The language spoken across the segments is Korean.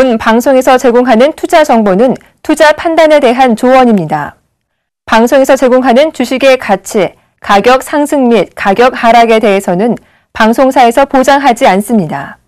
본 방송에서 제공하는 투자 정보는 투자 판단에 대한 조언입니다. 방송에서 제공하는 주식의 가치, 가격 상승 및 가격 하락에 대해서는 방송사에서 보장하지 않습니다.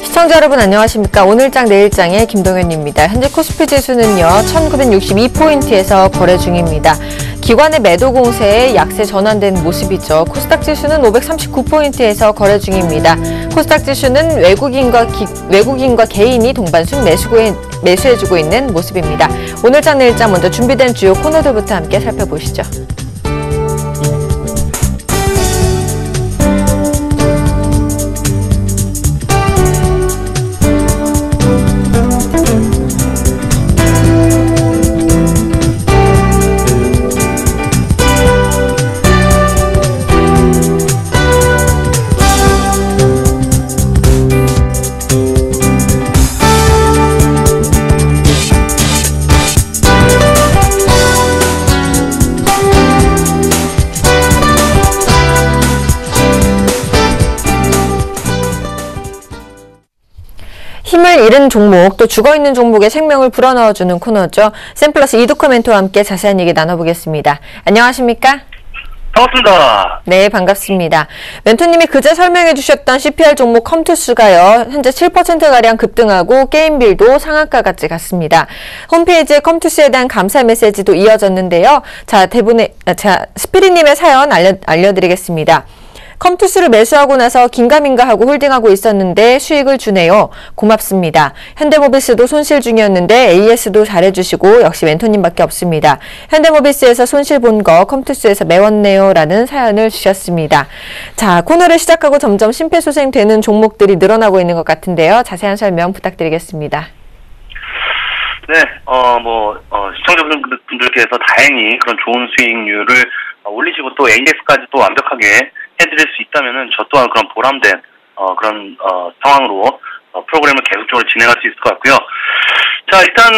시청자 여러분 안녕하십니까. 오늘장 내일장의 김동현입니다. 현재 코스피 지수는요 1962포인트에서 거래 중입니다. 기관의 매도 공세에 약세 전환된 모습이죠. 코스닥 지수는 539포인트에서 거래 중입니다. 코스닥 지수는 외국인과 개인이 동반순 매수해주고 있는 모습입니다. 오늘장 내일장 먼저 준비된 주요 코너들부터 함께 살펴보시죠. 힘을 잃은 종목, 또 죽어있는 종목의 생명을 불어넣어주는 코너죠. 샘플러스 이두커 멘토와 함께 자세한 얘기 나눠보겠습니다. 안녕하십니까? 반갑습니다. 네, 반갑습니다. 멘토님이 그제 설명해 주셨던 CPR 종목 컴투스가요, 현재 7%가량 급등하고 게임빌도 상한가까지 갔습니다. 홈페이지에 컴투스에 대한 감사 메시지도 이어졌는데요. 자, 스피리님의 사연 알려드리겠습니다. 컴투스를 매수하고 나서 긴가민가하고 홀딩하고 있었는데 수익을 주네요. 고맙습니다. 현대모비스도 손실 중이었는데 AS도 잘해주시고 역시 멘토님밖에 없습니다. 현대모비스에서 손실 본 거 컴투스에서 메웠네요. 라는 사연을 주셨습니다. 자, 코너를 시작하고 점점 심폐소생되는 종목들이 늘어나고 있는 것 같은데요. 자세한 설명 부탁드리겠습니다. 네, 시청자분들께서 다행히 그런 좋은 수익률을 올리시고 또 AS까지 또 완벽하게 해드릴 수 있다면은 저 또한 그런 보람된 그런 상황으로 프로그램을 계속적으로 진행할 수 있을 것 같고요. 자, 일단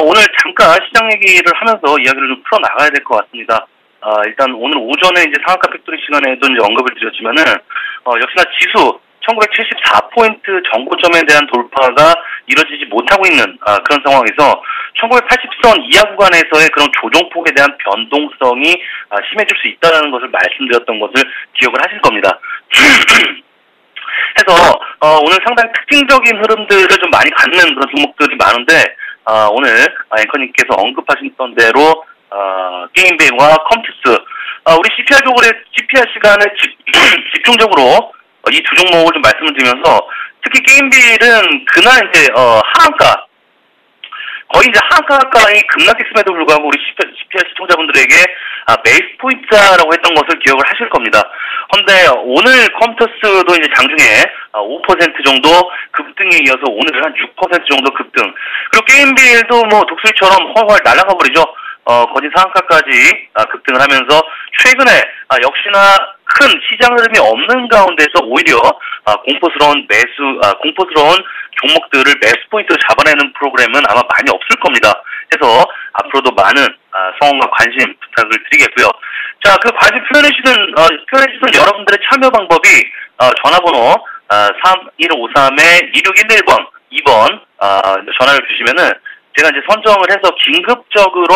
오늘 잠깐 시장 얘기를 하면서 이야기를 좀 풀어 나가야 될 것 같습니다. 일단 오늘 오전에 이제 상한가 팩토리 시간에도 이제 언급을 드렸지만은 역시나 지수 1974포인트 정고점에 대한 돌파가 이뤄지지 못하고 있는 그런 상황에서 1980선 이하 구간에서의 그런 조정폭에 대한 변동성이 심해질 수 있다는 것을 말씀드렸던 것을 기억을 하실 겁니다. 해서 오늘 상당히 특징적인 흐름들을 좀 많이 갖는 그런 종목들이 많은데 오늘 앵커님께서 언급하셨던 대로 게임베이와 컴투스 우리 CPR 시간에 집중적으로 이 두 종목을 좀 말씀을 드리면서 특히 게임빌은 그날 이제 하한가 거의 이제 하한가 가까이 급락했음에도 불구하고 우리 CPR 시청자분들에게 베이스 포인트라고 했던 것을 기억을 하실 겁니다. 그런데 오늘 컴투스도 이제 장중에 5% 정도 급등에 이어서 오늘은 한 6% 정도 급등. 그리고 게임빌도 뭐 독수리처럼 훨훨 날아가 버리죠. 거진 상한가까지 급등을 하면서 최근에 역시나 큰 시장 흐름이 없는 가운데서 오히려 공포스러운 종목들을 매수 포인트로 잡아내는 프로그램은 아마 많이 없을 겁니다. 그래서 앞으로도 많은 성원과 관심 부탁을 드리겠고요. 자, 그 관심 표현해주신 여러분들의 참여 방법이 전화번호 3153-2611번 2번 전화를 주시면은 제가 이제 선정을 해서 긴급적으로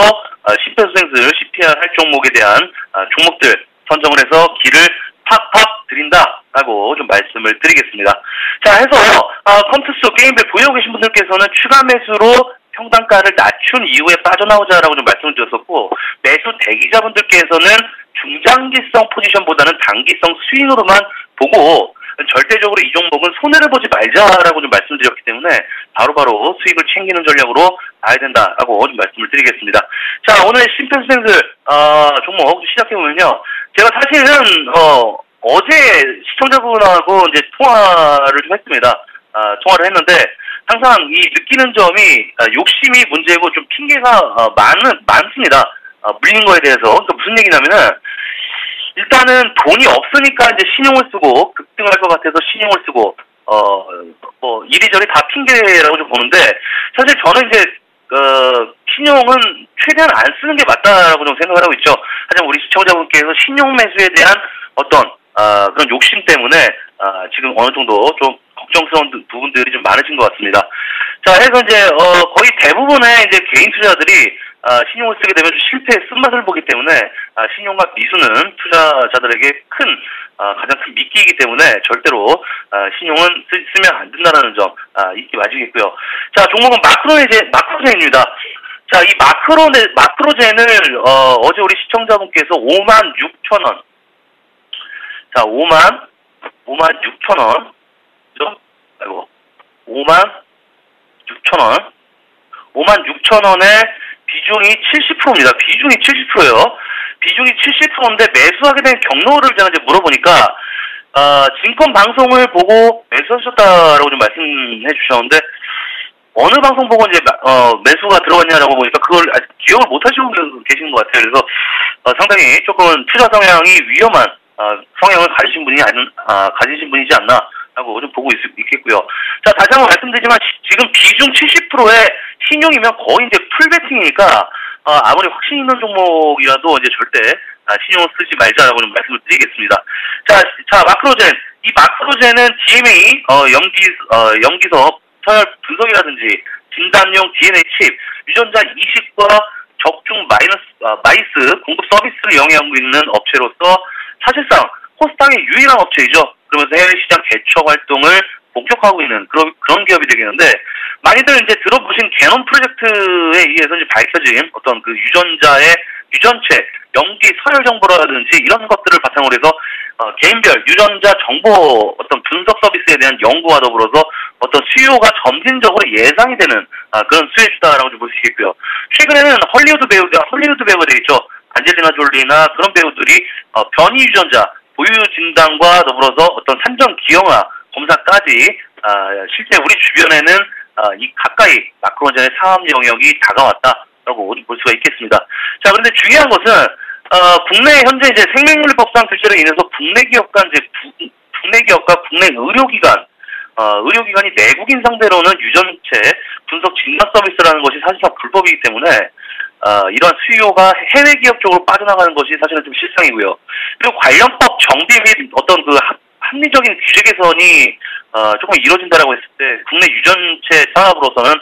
심폐소생술 CPR 할 종목에 대한 종목들 선정을 해서 길을 팍팍 드린다라고 좀 말씀을 드리겠습니다. 자, 해서 컴투스 게임벨 보유하고 계신 분들께서는 추가 매수로 평단가를 낮춘 이후에 빠져나오자라고 좀 말씀을 드렸었고, 매수 대기자분들께서는 중장기성 포지션보다는 단기성 스윙으로만 보고 절대적으로 이 종목은 손해를 보지 말자라고 좀 말씀드렸기 때문에 바로바로 수익을 챙기는 전략으로 가야 된다라고 좀 말씀을 드리겠습니다. 자, 오늘 심폐소생술 종목 시작해보면요. 제가 사실은 어제 시청자분하고 이제 통화를 좀 했습니다. 통화를 했는데 항상 이 느끼는 점이 욕심이 문제고 좀 핑계가 많습니다. 물린 거에 대해서. 그러니까 무슨 얘기냐면은 일단은 돈이 없으니까 이제 신용을 쓰고 급등할 것 같아서 신용을 쓰고 뭐 이리저리 다 핑계라고 좀 보는데 사실 저는 이제 신용은 최대한 안 쓰는 게 맞다라고 좀 생각을 하고 있죠. 하지만 우리 시청자분께서 신용 매수에 대한 어떤 그런 욕심 때문에 지금 어느 정도 좀 걱정스러운 부분들이 좀 많으신 것 같습니다. 자, 해서 이제 거의 대부분의 이제 개인 투자자들이 신용을 쓰게 되면 좀 실패의 쓴맛을 보기 때문에 신용과 미수는 투자자들에게 가장 큰 미끼이기 때문에 절대로 신용은 쓰면 안 된다는 점 잊지 마시겠고요. 자, 종목은 마크로젠입니다. 자, 이 마크로젠을 어제 우리 시청자분께서 56,000원. 자, 56,000원. 그죠? 아이고. 56,000원. 56,000원에 비중이 70%입니다. 비중이 70%예요. 비중이 70%인데 매수하게 된 경로를 제가 이제 물어보니까 증권 방송을 보고 매수하셨다라고 좀 말씀해 주셨는데 어느 방송 보고 이제 매수가 들어갔냐라고 보니까 그걸 아직 기억을 못 하시고 계시는 것 같아요. 그래서 상당히 조금 투자 성향이 위험한 성향을 가지신 분이지 않나라고 좀 보고 있겠고요. 자, 다시 한번 말씀드리지만 지금 비중 70%의 신용이면 거의 이제 풀베팅이니까 아무리 확신 있는 종목이라도 이제 절대 신용을 쓰지 말자라고 좀 말씀을 드리겠습니다. 자, 마크로젠. 이 마크로젠은 DMA 염기서 서열 분석이라든지 진단용 DNA 칩, 유전자 이식과 적중 마이스 공급 서비스를 영위하고 있는 업체로서 사실상 코스닥의 유일한 업체이죠. 그러면서 해외 시장 개척 활동을 본격화하고 있는 그런 기업이 되겠는데, 많이들 이제 들어보신 게놈 프로젝트에 의해서 이제 밝혀진 어떤 그 유전체, 염기 서열 정보라든지 이런 것들을 바탕으로 해서 개인별 유전자 정보 어떤 분석 서비스에 대한 연구와 더불어서 어떤 수요가 점진적으로 예상이 되는 그런 수혜주다라고 좀 볼 수 있겠고요. 최근에는 헐리우드 배우가 되겠죠. 안젤리나 졸리나 그런 배우들이 변이 유전자 보유 진단과 더불어서 어떤 산정 기형아 검사까지 실제 우리 주변에는 이 가까이 마크로젠의 사업 영역이 다가왔다라고 볼 수가 있겠습니다. 자, 그런데 중요한 것은 국내 현재 이제 생명윤리법상 규제로 인해서 국내 기업과 국내 의료기관이 내국인 상대로는 유전체 분석 진단 서비스라는 것이 사실상 불법이기 때문에 이러한 수요가 해외 기업 쪽으로 빠져나가는 것이 사실은 좀 실상이고요. 그리고 관련법 정비 및 어떤 그 합리적인 규제 개선이 조금 이루어진다라고 했을 때 국내 유전체 산업으로서는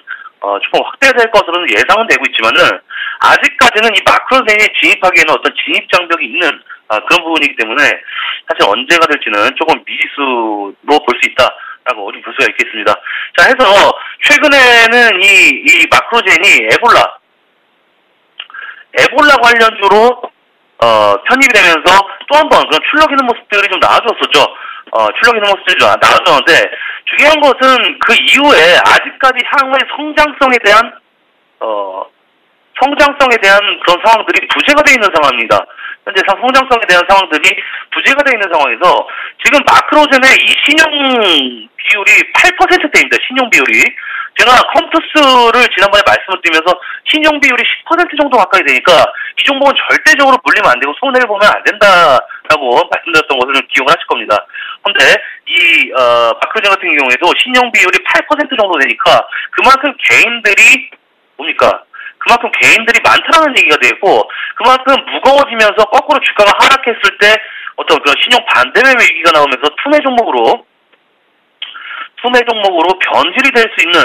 조금 확대될 것으로는 예상은 되고 있지만은 아직까지는 이 마크로젠이 진입하기에는 어떤 진입 장벽이 있는 그런 부분이기 때문에 사실 언제가 될지는 조금 미지수로 볼 수 있다라고 볼 수가 있겠습니다. 자, 해서 최근에는 이 마크로젠이 에볼라 관련주로 편입이 되면서 또 한 번 그런 출력 있는 모습들이 좀 나와줬었죠. 출력 있는 모습들이 좀 나와줬는데 중요한 것은 그 이후에 아직까지 향후의 성장성에 대한 그런 상황들이 부재가 되어 있는 상황입니다. 현재 성장성에 대한 상황들이 부재가 되어 있는 상황에서 지금 마크로젠의 이 신용 비율이 8%대입니다. 신용 비율이. 제가 컴투스를 지난번에 말씀을 드리면서 신용 비율이 10% 정도 가까이 되니까 이 종목은 절대적으로 물리면 안 되고 손해를 보면 안 된다라고 말씀드렸던 것을 좀 기억을 하실 겁니다. 그런데 이 마크로젠 같은 경우에도 신용 비율이 8% 정도 되니까 그만큼 개인들이 많다라는 얘기가 되고 그만큼 무거워지면서 거꾸로 주가가 하락했을 때 어떤 그런 신용 반대매매 위기가 나오면서 투매 종목으로 변질이 될 수 있는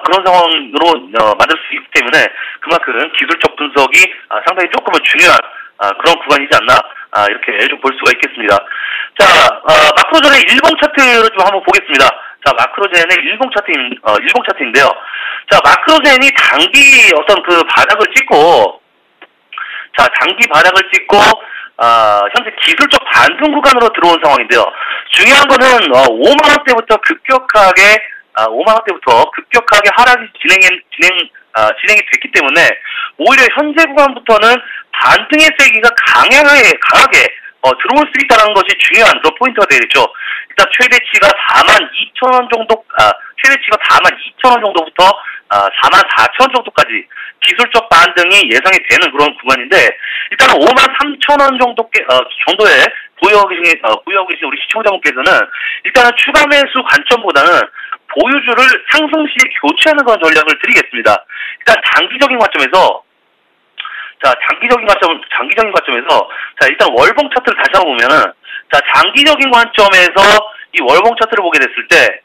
그런 상황으로 만들 수 있기 때문에 그만큼 기술적 분석이 상당히 조금은 중요한 그런 구간이지 않나 이렇게 좀 볼 수가 있겠습니다. 자, 마크로젠의 일봉 차트를 좀 한번 보겠습니다. 자, 마크로젠의 일봉 차트인데요. 자, 마크로젠이 단기 어떤 그 바닥을 찍고 현재 기술적 반등 구간으로 들어온 상황인데요. 중요한 거는 5만 원대부터 급격하게 하락이 진행이 됐기 때문에 오히려 현재 구간부터는 반등의 세기가 강하게 들어올 수 있다는 것이 중요한 그런 포인트가 되겠죠. 일단 최대치가 42,000원 정도, 최대치가 42,000원 정도부터 44,000원 정도까지 기술적 반등이 예상이 되는 그런 구간인데, 일단 53,000원 정도에 보유하고 계신 우리 시청자분께서는 일단은 추가 매수 관점보다는 보유주를 상승 시에 교체하는 그런 전략을 드리겠습니다. 일단 단기적인 관점에서 자, 장기적인 관점에서, 자, 일단 월봉 차트를 다시 한번 보면은, 자, 장기적인 관점에서 이 월봉 차트를 보게 됐을 때,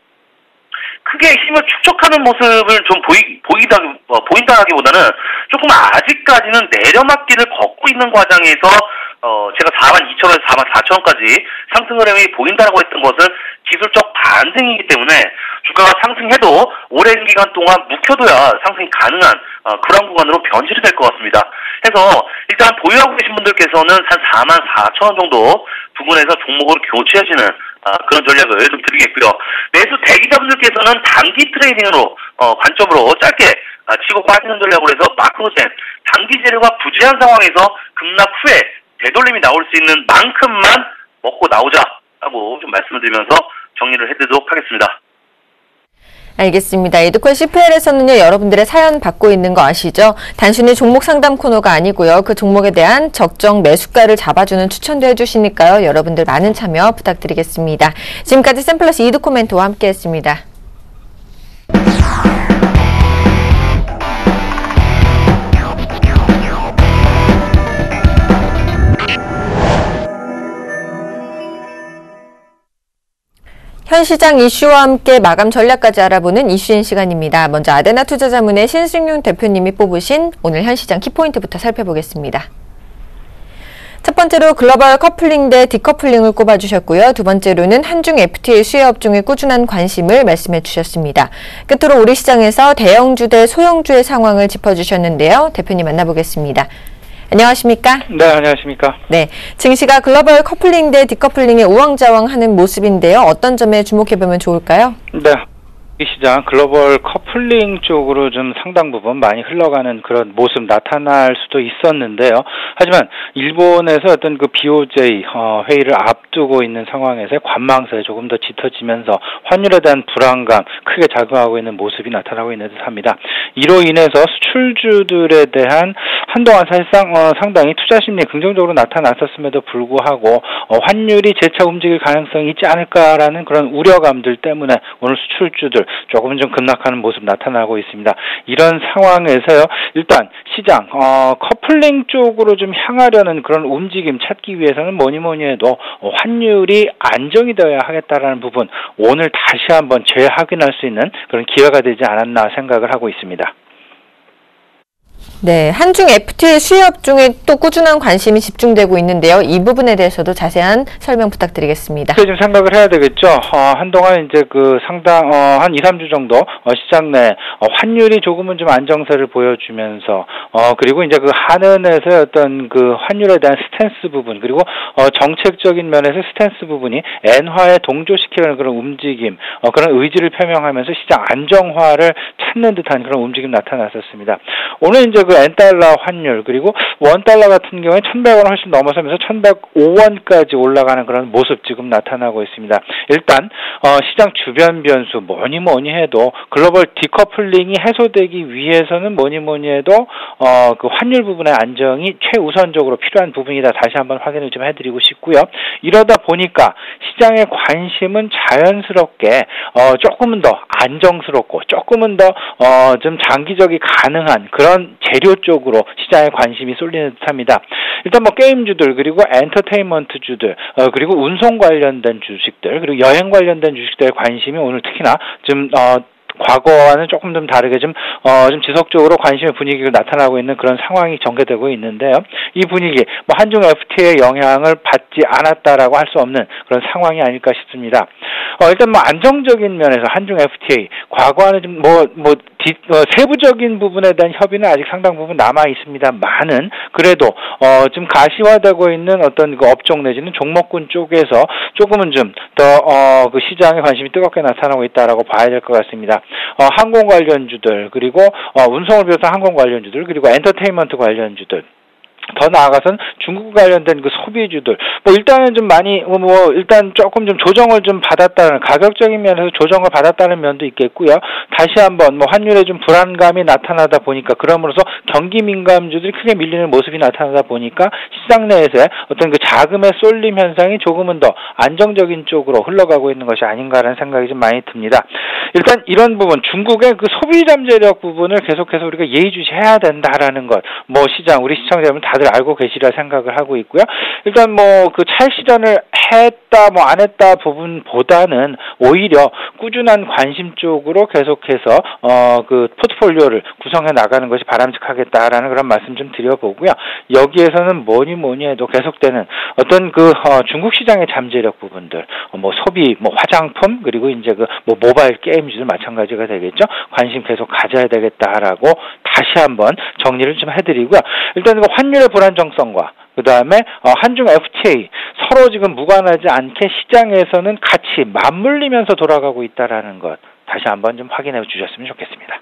크게 힘을 축적하는 모습을 좀 보인다기보다는 조금 아직까지는 내려막기를 걷고 있는 과정에서 제가 42,000원에서 44,000원까지 상승 흐름이 보인다라고 했던 것은 기술적 반등이기 때문에 주가가 상승해도 오랜 기간 동안 묵혀둬야 상승이 가능한 그런 구간으로 변질이 될 것 같습니다. 해서 일단 보유하고 계신 분들께서는 한 44,000원 정도 부분에서 종목을 교체하시는 그런 전략을 좀 드리겠고요. 매수 대기자분들께서는 단기 트레이딩으로 관점으로 짧게 치고 빠지는 전략으로 해서 마크로젠 단기 재료가 부재한 상황에서 급락 후에 되돌림이 나올 수 있는 만큼만 먹고 나오자라고 좀 말씀을 드리면서 정리를 해드리도록 하겠습니다. 알겠습니다. 에듀콜 CPL에서는요, 여러분들의 사연 받고 있는 거 아시죠? 단순히 종목 상담 코너가 아니고요. 그 종목에 대한 적정 매수가를 잡아주는 추천도 해주시니까요. 여러분들 많은 참여 부탁드리겠습니다. 지금까지 샘플러스 이두코멘토와 함께했습니다. 현 시장 이슈와 함께 마감 전략까지 알아보는 이슈인 시간입니다. 먼저 아데나 투자자문의 신승윤 대표님이 뽑으신 오늘 현 시장 키포인트부터 살펴보겠습니다. 첫 번째로 글로벌 커플링 대 디커플링을 꼽아주셨고요. 두 번째로는 한중 FTA 수혜 업종에 꾸준한 관심을 말씀해 주셨습니다. 끝으로 우리 시장에서 대형주 대 소형주의 상황을 짚어주셨는데요. 대표님 만나보겠습니다. 안녕하십니까? 네, 안녕하십니까? 네, 증시가 글로벌 커플링 대 디커플링의 우왕좌왕하는 모습인데요. 어떤 점에 주목해보면 좋을까요? 네. 이 시장 글로벌 커플링 쪽으로 좀 상당 부분 많이 흘러가는 그런 모습 나타날 수도 있었는데요. 하지만 일본에서 어떤 그 BOJ 회의를 앞두고 있는 상황에서 관망세에 조금 더 짙어지면서 환율에 대한 불안감 크게 작용하고 있는 모습이 나타나고 있는 듯합니다. 이로 인해서 수출주들에 대한 한동안 사실상 상당히 투자 심리에 긍정적으로 나타났었음에도 불구하고 환율이 재차 움직일 가능성이 있지 않을까라는 그런 우려감들 때문에 오늘 수출주들 조금 좀 급락하는 모습 나타나고 있습니다. 이런 상황에서요, 일단 시장 커플링 쪽으로 좀 향하려는 그런 움직임 찾기 위해서는 뭐니 해도 환율이 안정이 되어야 하겠다라는 부분, 오늘 다시 한번 재확인할 수 있는 그런 기회가 되지 않았나 생각을 하고 있습니다. 네, 한중 FTA 수혜 업종에 또 꾸준한 관심이 집중되고 있는데요. 이 부분에 대해서도 자세한 설명 부탁드리겠습니다. 좀 생각을 해야 되겠죠. 한동안 이제 그 상당 한 2, 3주 정도 시장 내 환율이 조금은 좀 안정세를 보여주면서 그리고 이제 그 한은에서 어떤 그 환율에 대한 스탠스 부분, 그리고 정책적인 면에서 스탠스 부분이 엔화에 동조시키려는 그런 움직임, 그런 의지를 표명하면서 시장 안정화를 찾는 듯한 그런 움직임 나타났었습니다. 오늘 이제 그 엔달러 환율, 그리고 원달러 같은 경우에 1,100원 훨씬 넘어서면서 1,105원까지 올라가는 그런 모습 지금 나타나고 있습니다. 일단 시장 주변 변수 뭐니 해도 글로벌 디커플링이 해소되기 위해서는 뭐니 해도 그 환율 부분의 안정이 최우선적으로 필요한 부분이다. 다시 한번 확인을 좀 해드리고 싶고요. 이러다 보니까 시장의 관심은 자연스럽게 조금은 더 안정스럽고 조금은 더 좀 장기적이 가능한 그런 재료 쪽으로 시장의 관심이 쏠리는 듯합니다. 일단 뭐 게임주들, 그리고 엔터테인먼트주들, 그리고 운송 관련된 주식들, 그리고 여행 관련된 주식들의 관심이 오늘 특히나 좀 과거와는 조금 좀 다르게 좀 지속적으로 관심의 분위기가 나타나고 있는 그런 상황이 전개되고 있는데요. 이 분위기, 뭐 한중 FTA의 영향을 받지 않았다라고 할 수 없는 그런 상황이 아닐까 싶습니다. 일단 뭐 안정적인 면에서 한중 FTA, 과거와는 좀 세부적인 부분에 대한 협의는 아직 상당 부분 남아 있습니다만은 그래도 좀 가시화되고 있는 어떤 그 업종 내지는 종목군 쪽에서 조금은 좀 더 그 시장의 관심이 뜨겁게 나타나고 있다라고 봐야 될 것 같습니다. 항공 관련주들, 그리고 운송을 비롯한 항공 관련주들, 그리고 엔터테인먼트 관련주들, 더 나아가서는 중국 관련된 그 소비주들 뭐 일단은 좀 많이 일단 조금 좀 조정을 좀 받았다는 가격적인 면에서 조정을 받았다는 면도 있겠고요. 다시 한번 뭐 환율에 좀 불안감이 나타나다 보니까 그럼으로써 경기 민감주들이 크게 밀리는 모습이 나타나다 보니까 시장 내에서의 어떤 그 자금의 쏠림 현상이 조금은 더 안정적인 쪽으로 흘러가고 있는 것이 아닌가라는 생각이 좀 많이 듭니다. 일단 이런 부분 중국의 그 소비 잠재력 부분을 계속해서 우리가 예의주시해야 된다라는 것 뭐 시장 우리 시청자분 다들 알고 계시리라 생각을 하고 있고요. 일단 뭐 그 차익 실현을 했다 뭐 안 했다 부분보다는 오히려 꾸준한 관심 쪽으로 계속해서 그 포트폴리오를 구성해 나가는 것이 바람직하겠다라는 그런 말씀 좀 드려보고요. 여기에서는 뭐니 해도 계속되는 어떤 그 중국 시장의 잠재력 부분들 뭐 소비 뭐 화장품 그리고 이제 그 뭐 모바일 게임주들 마찬가지가 되겠죠. 관심 계속 가져야 되겠다라고 다시 한번 정리를 좀 해드리고요. 일단 그 환율의 불안정성과 그 다음에 한중 FTA 서로 지금 무관하지 않게 시장에서는 같이 맞물리면서 돌아가고 있다라는 것 다시 한번 좀 확인해 주셨으면 좋겠습니다.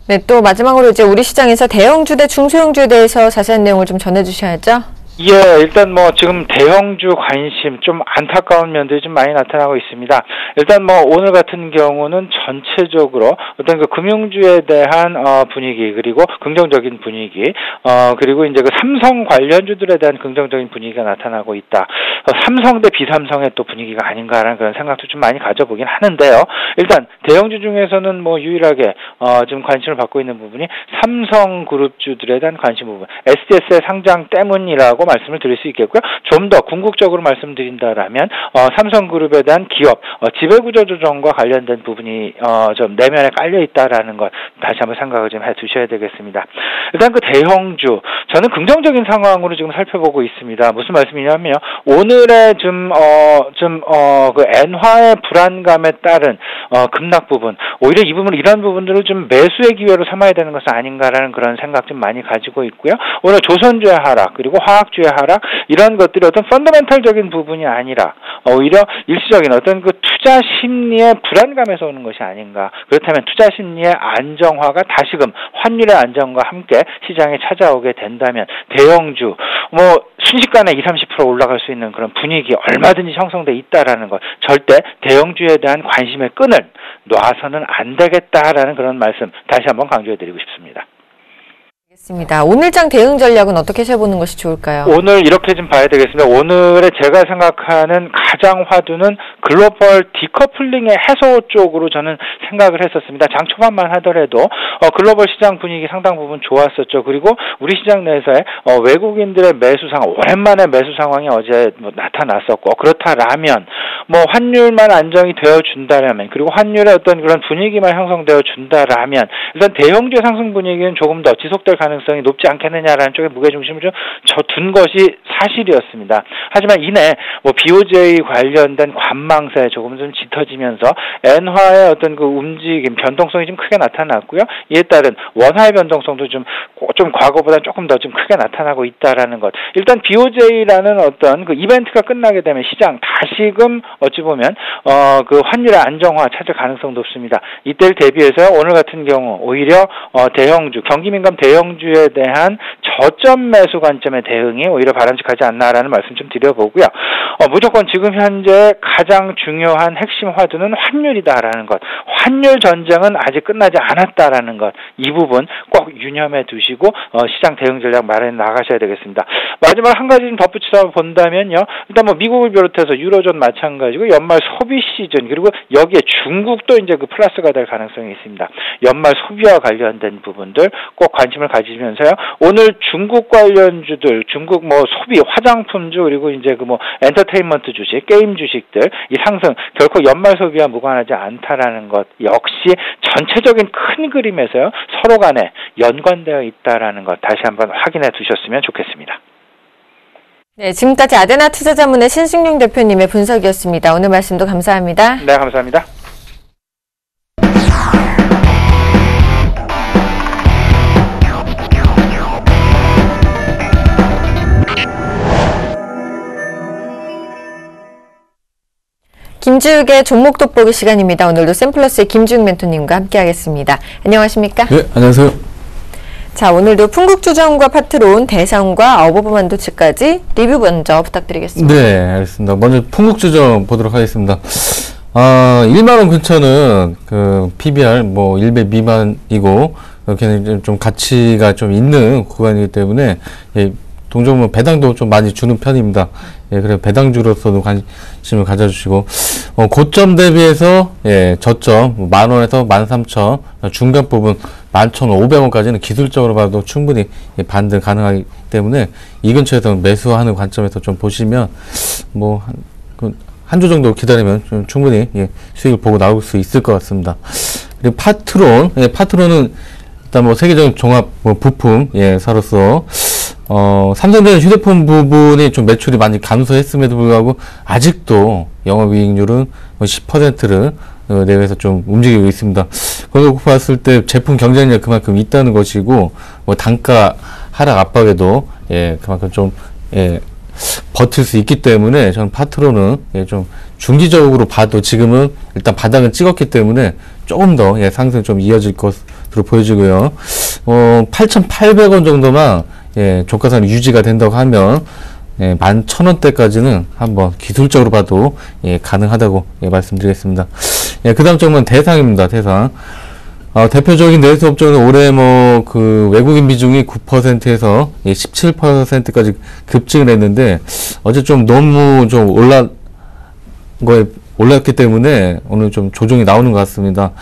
네, 또 마지막으로 이제 우리 시장에서 대형주 대 중소형주에 대해서 자세한 내용을 좀 전해주셔야죠. 예, 일단 뭐 지금 대형주 관심 좀 안타까운 면들이 좀 많이 나타나고 있습니다. 일단 뭐 오늘 같은 경우는 전체적으로 어떤 그 금융주에 대한 분위기 그리고 긍정적인 분위기 그리고 이제 그 삼성 관련주들에 대한 긍정적인 분위기가 나타나고 있다. 삼성 대 비삼성의 또 분위기가 아닌가라는 그런 생각도 좀 많이 가져보긴 하는데요. 일단 대형주 중에서는 뭐 유일하게 지금 관심을 받고 있는 부분이 삼성그룹주들에 대한 관심 부분, SDS의 상장 때문이라고 말씀을 드릴 수 있겠고요. 좀 더 궁극적으로 말씀드린다라면 삼성그룹에 대한 기업 지배구조 조정과 관련된 부분이 좀 내면에 깔려 있다라는 것 다시 한번 생각을 좀 해두셔야 되겠습니다. 일단 그 대형주 저는 긍정적인 상황으로 지금 살펴보고 있습니다. 무슨 말씀이냐면요. 오늘의 그 엔화의 불안감에 따른 급락 부분 오히려 이 부분 이런 부분들을 좀 매수의 기회로 삼아야 되는 것은 아닌가라는 그런 생각 좀 많이 가지고 있고요. 오늘 조선주의 하락 그리고 화학주의 하락 이런 것들이 어떤 펀더멘탈적인 부분이 아니라 오히려 일시적인 어떤 그 투자 심리의 불안감에서 오는 것이 아닌가. 그렇다면 투자 심리의 안정화가 다시금 환율의 안정과 함께 시장에 찾아오게 된다면 대형주 뭐 순식간에 20-30% 올라갈 수 있는 그런 분위기 얼마든지 형성돼 있다라는 것 절대 대형주에 대한 관심의 끈을 놔서는 안 되겠다라는 그런 말씀 다시 한번 강조해드리고 싶습니다. 알겠습니다. 오늘장 대응 전략은 어떻게 세보는 것이 좋을까요? 오늘 이렇게 좀 봐야 되겠습니다. 오늘의 제가 생각하는 가장 화두는 글로벌 디커플링의 해소 쪽으로 저는 생각을 했었습니다. 장 초반만 하더라도 글로벌 시장 분위기 상당 부분 좋았었죠. 그리고 우리 시장 내에서의 외국인들의 매수 상황, 오랜만에 매수 상황이 어제 나타났었고 그렇다라면 뭐 환율만 안정이 되어 준다라면 그리고 환율의 어떤 그런 분위기만 형성되어 준다라면 일단 대형주의 상승 분위기는 조금 더 지속될 가능성이 높지 않겠느냐라는 쪽에 무게중심을 좀 둔 것이 사실이었습니다. 하지만 이내 뭐 BOJ 관련된 관망세에 조금 좀 짙어지면서 엔화의 어떤 그 움직임, 변동성이 좀 크게 나타났고요. 이에 따른 원화의 변동성도 좀 과거보다 조금 더 좀 크게 나타나고 있다라는 것. 일단 BOJ라는 어떤 그 이벤트가 끝나게 되면 시장 다시금 어찌 보면 그 환율의 안정화 찾을 가능성도 높습니다. 이때를 대비해서 오늘 같은 경우 오히려 대형주, 경기민감 대형주에 대한 저점 매수 관점의 대응이 오히려 바람직하지 않나라는 말씀 좀 드려보고요. 무조건 지금 현재 가장 중요한 핵심 화두는 환율이다라는 것. 환율 전쟁은 아직 끝나지 않았다라는 것. 이 부분 꼭 유념해 두시고 시장 대응 전략 마련해 나가셔야 되겠습니다. 마지막 한 가지 좀 덧붙여 본다면요. 일단 뭐 미국을 비롯해서 유로존 마찬가지고 연말 소비 시즌 그리고 여기에 중국도 이제 그 플러스가 될 가능성이 있습니다. 연말 소비와 관련된 부분들 꼭 관심을 가지면서요. 오늘 중국 관련주들, 중국 뭐 소비, 화장품주 그리고 이제 그 뭐 엔터테인먼트 주식, 게임 주식들 이 상승 결코 연말 소비와 무관하지 않다라는 것 역시 전체적인 큰 그림에서요. 서로 간에 연관되어 있다라는 것 다시 한번 확인해 두셨으면 좋겠습니다. 네, 지금까지 아데나 투자자문의 신승용 대표님의 분석이었습니다. 오늘 말씀도 감사합니다. 네, 감사합니다. 김지욱의 종목 돋보기 시간입니다. 오늘도 샘플러스의 김지욱 멘토님과 함께하겠습니다. 안녕하십니까? 네, 안녕하세요. 자, 오늘도 풍국주정과 파트론, 대상과 어버버 반도체까지 리뷰 먼저 부탁드리겠습니다. 네, 알겠습니다. 먼저 풍국주정 보도록 하겠습니다. 1만원 근처는 그 PBR 뭐 1배 미만이고 이렇게 좀 가치가 좀 있는 구간이기 때문에 동종목 배당도 좀 많이 주는 편입니다. 그래서 배당주로서도 관심을 가져주시고, 고점 대비해서, 저점, 10,000원에서 13,000원, 중간 부분 11,500원까지는 기술적으로 봐도 충분히 반등 가능하기 때문에 이 근처에서 매수하는 관점에서 좀 보시면, 뭐, 한 주 정도 기다리면 좀 충분히 수익을 보고 나올 수 있을 것 같습니다. 그리고 파트론, 파트론은 일단 뭐 세계적인 종합 부품, 사로서, 삼성전자 휴대폰 부분이 좀 매출이 많이 감소했음에도 불구하고 아직도 영업이익률은 10%를 내외에서 좀 움직이고 있습니다. 그걸 봤을 때 제품 경쟁력 그만큼 있다는 것이고, 뭐 단가 하락 압박에도 그만큼 좀 버틸 수 있기 때문에 저는 파트론은 좀 중기적으로 봐도 지금은 일단 바닥은 찍었기 때문에 조금 더 상승 좀 이어질 것으로 보여지고요. 8,800원 정도만 조가선이 유지가 된다고 하면 11,000원대까지는 한번 기술적으로 봐도 가능하다고 말씀드리겠습니다. 그 다음 종목은 대상입니다. 대상. 대표적인 내수 업종은 올해 뭐 그 외국인 비중이 9%에서 17%까지 급증을 했는데 어제 좀 너무 좀 올랐기 때문에 오늘 좀 조정이 나오는 것 같습니다.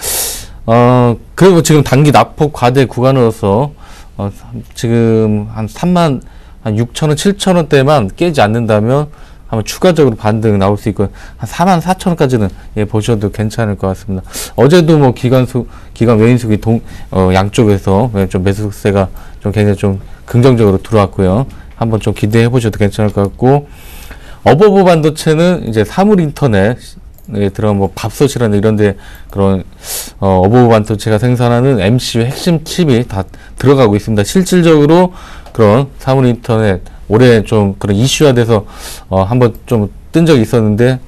그리고 지금 단기 낙폭 과대 구간으로서 지금 한 36,000원, 7,000원대만 깨지 않는다면 한번 추가적으로 반등 나올 수 있고 한 44,000원까지는 보셔도 괜찮을 것 같습니다. 어제도 뭐 기관 외인수기 양쪽에서 좀 매수세가 좀 굉장히 좀 긍정적으로 들어왔고요. 한번 좀 기대해 보셔도 괜찮을 것 같고, 어버버 반도체는 이제 사물 인터넷 들어간 뭐 밥솥이라는 이런데 그런 어버버 반도체가 생산하는 MCU 핵심 칩이 다 들어가고 있습니다. 실질적으로 그런 사물 인터넷 올해 좀 그런 이슈화돼서 한번 좀 뜬 적이 있었는데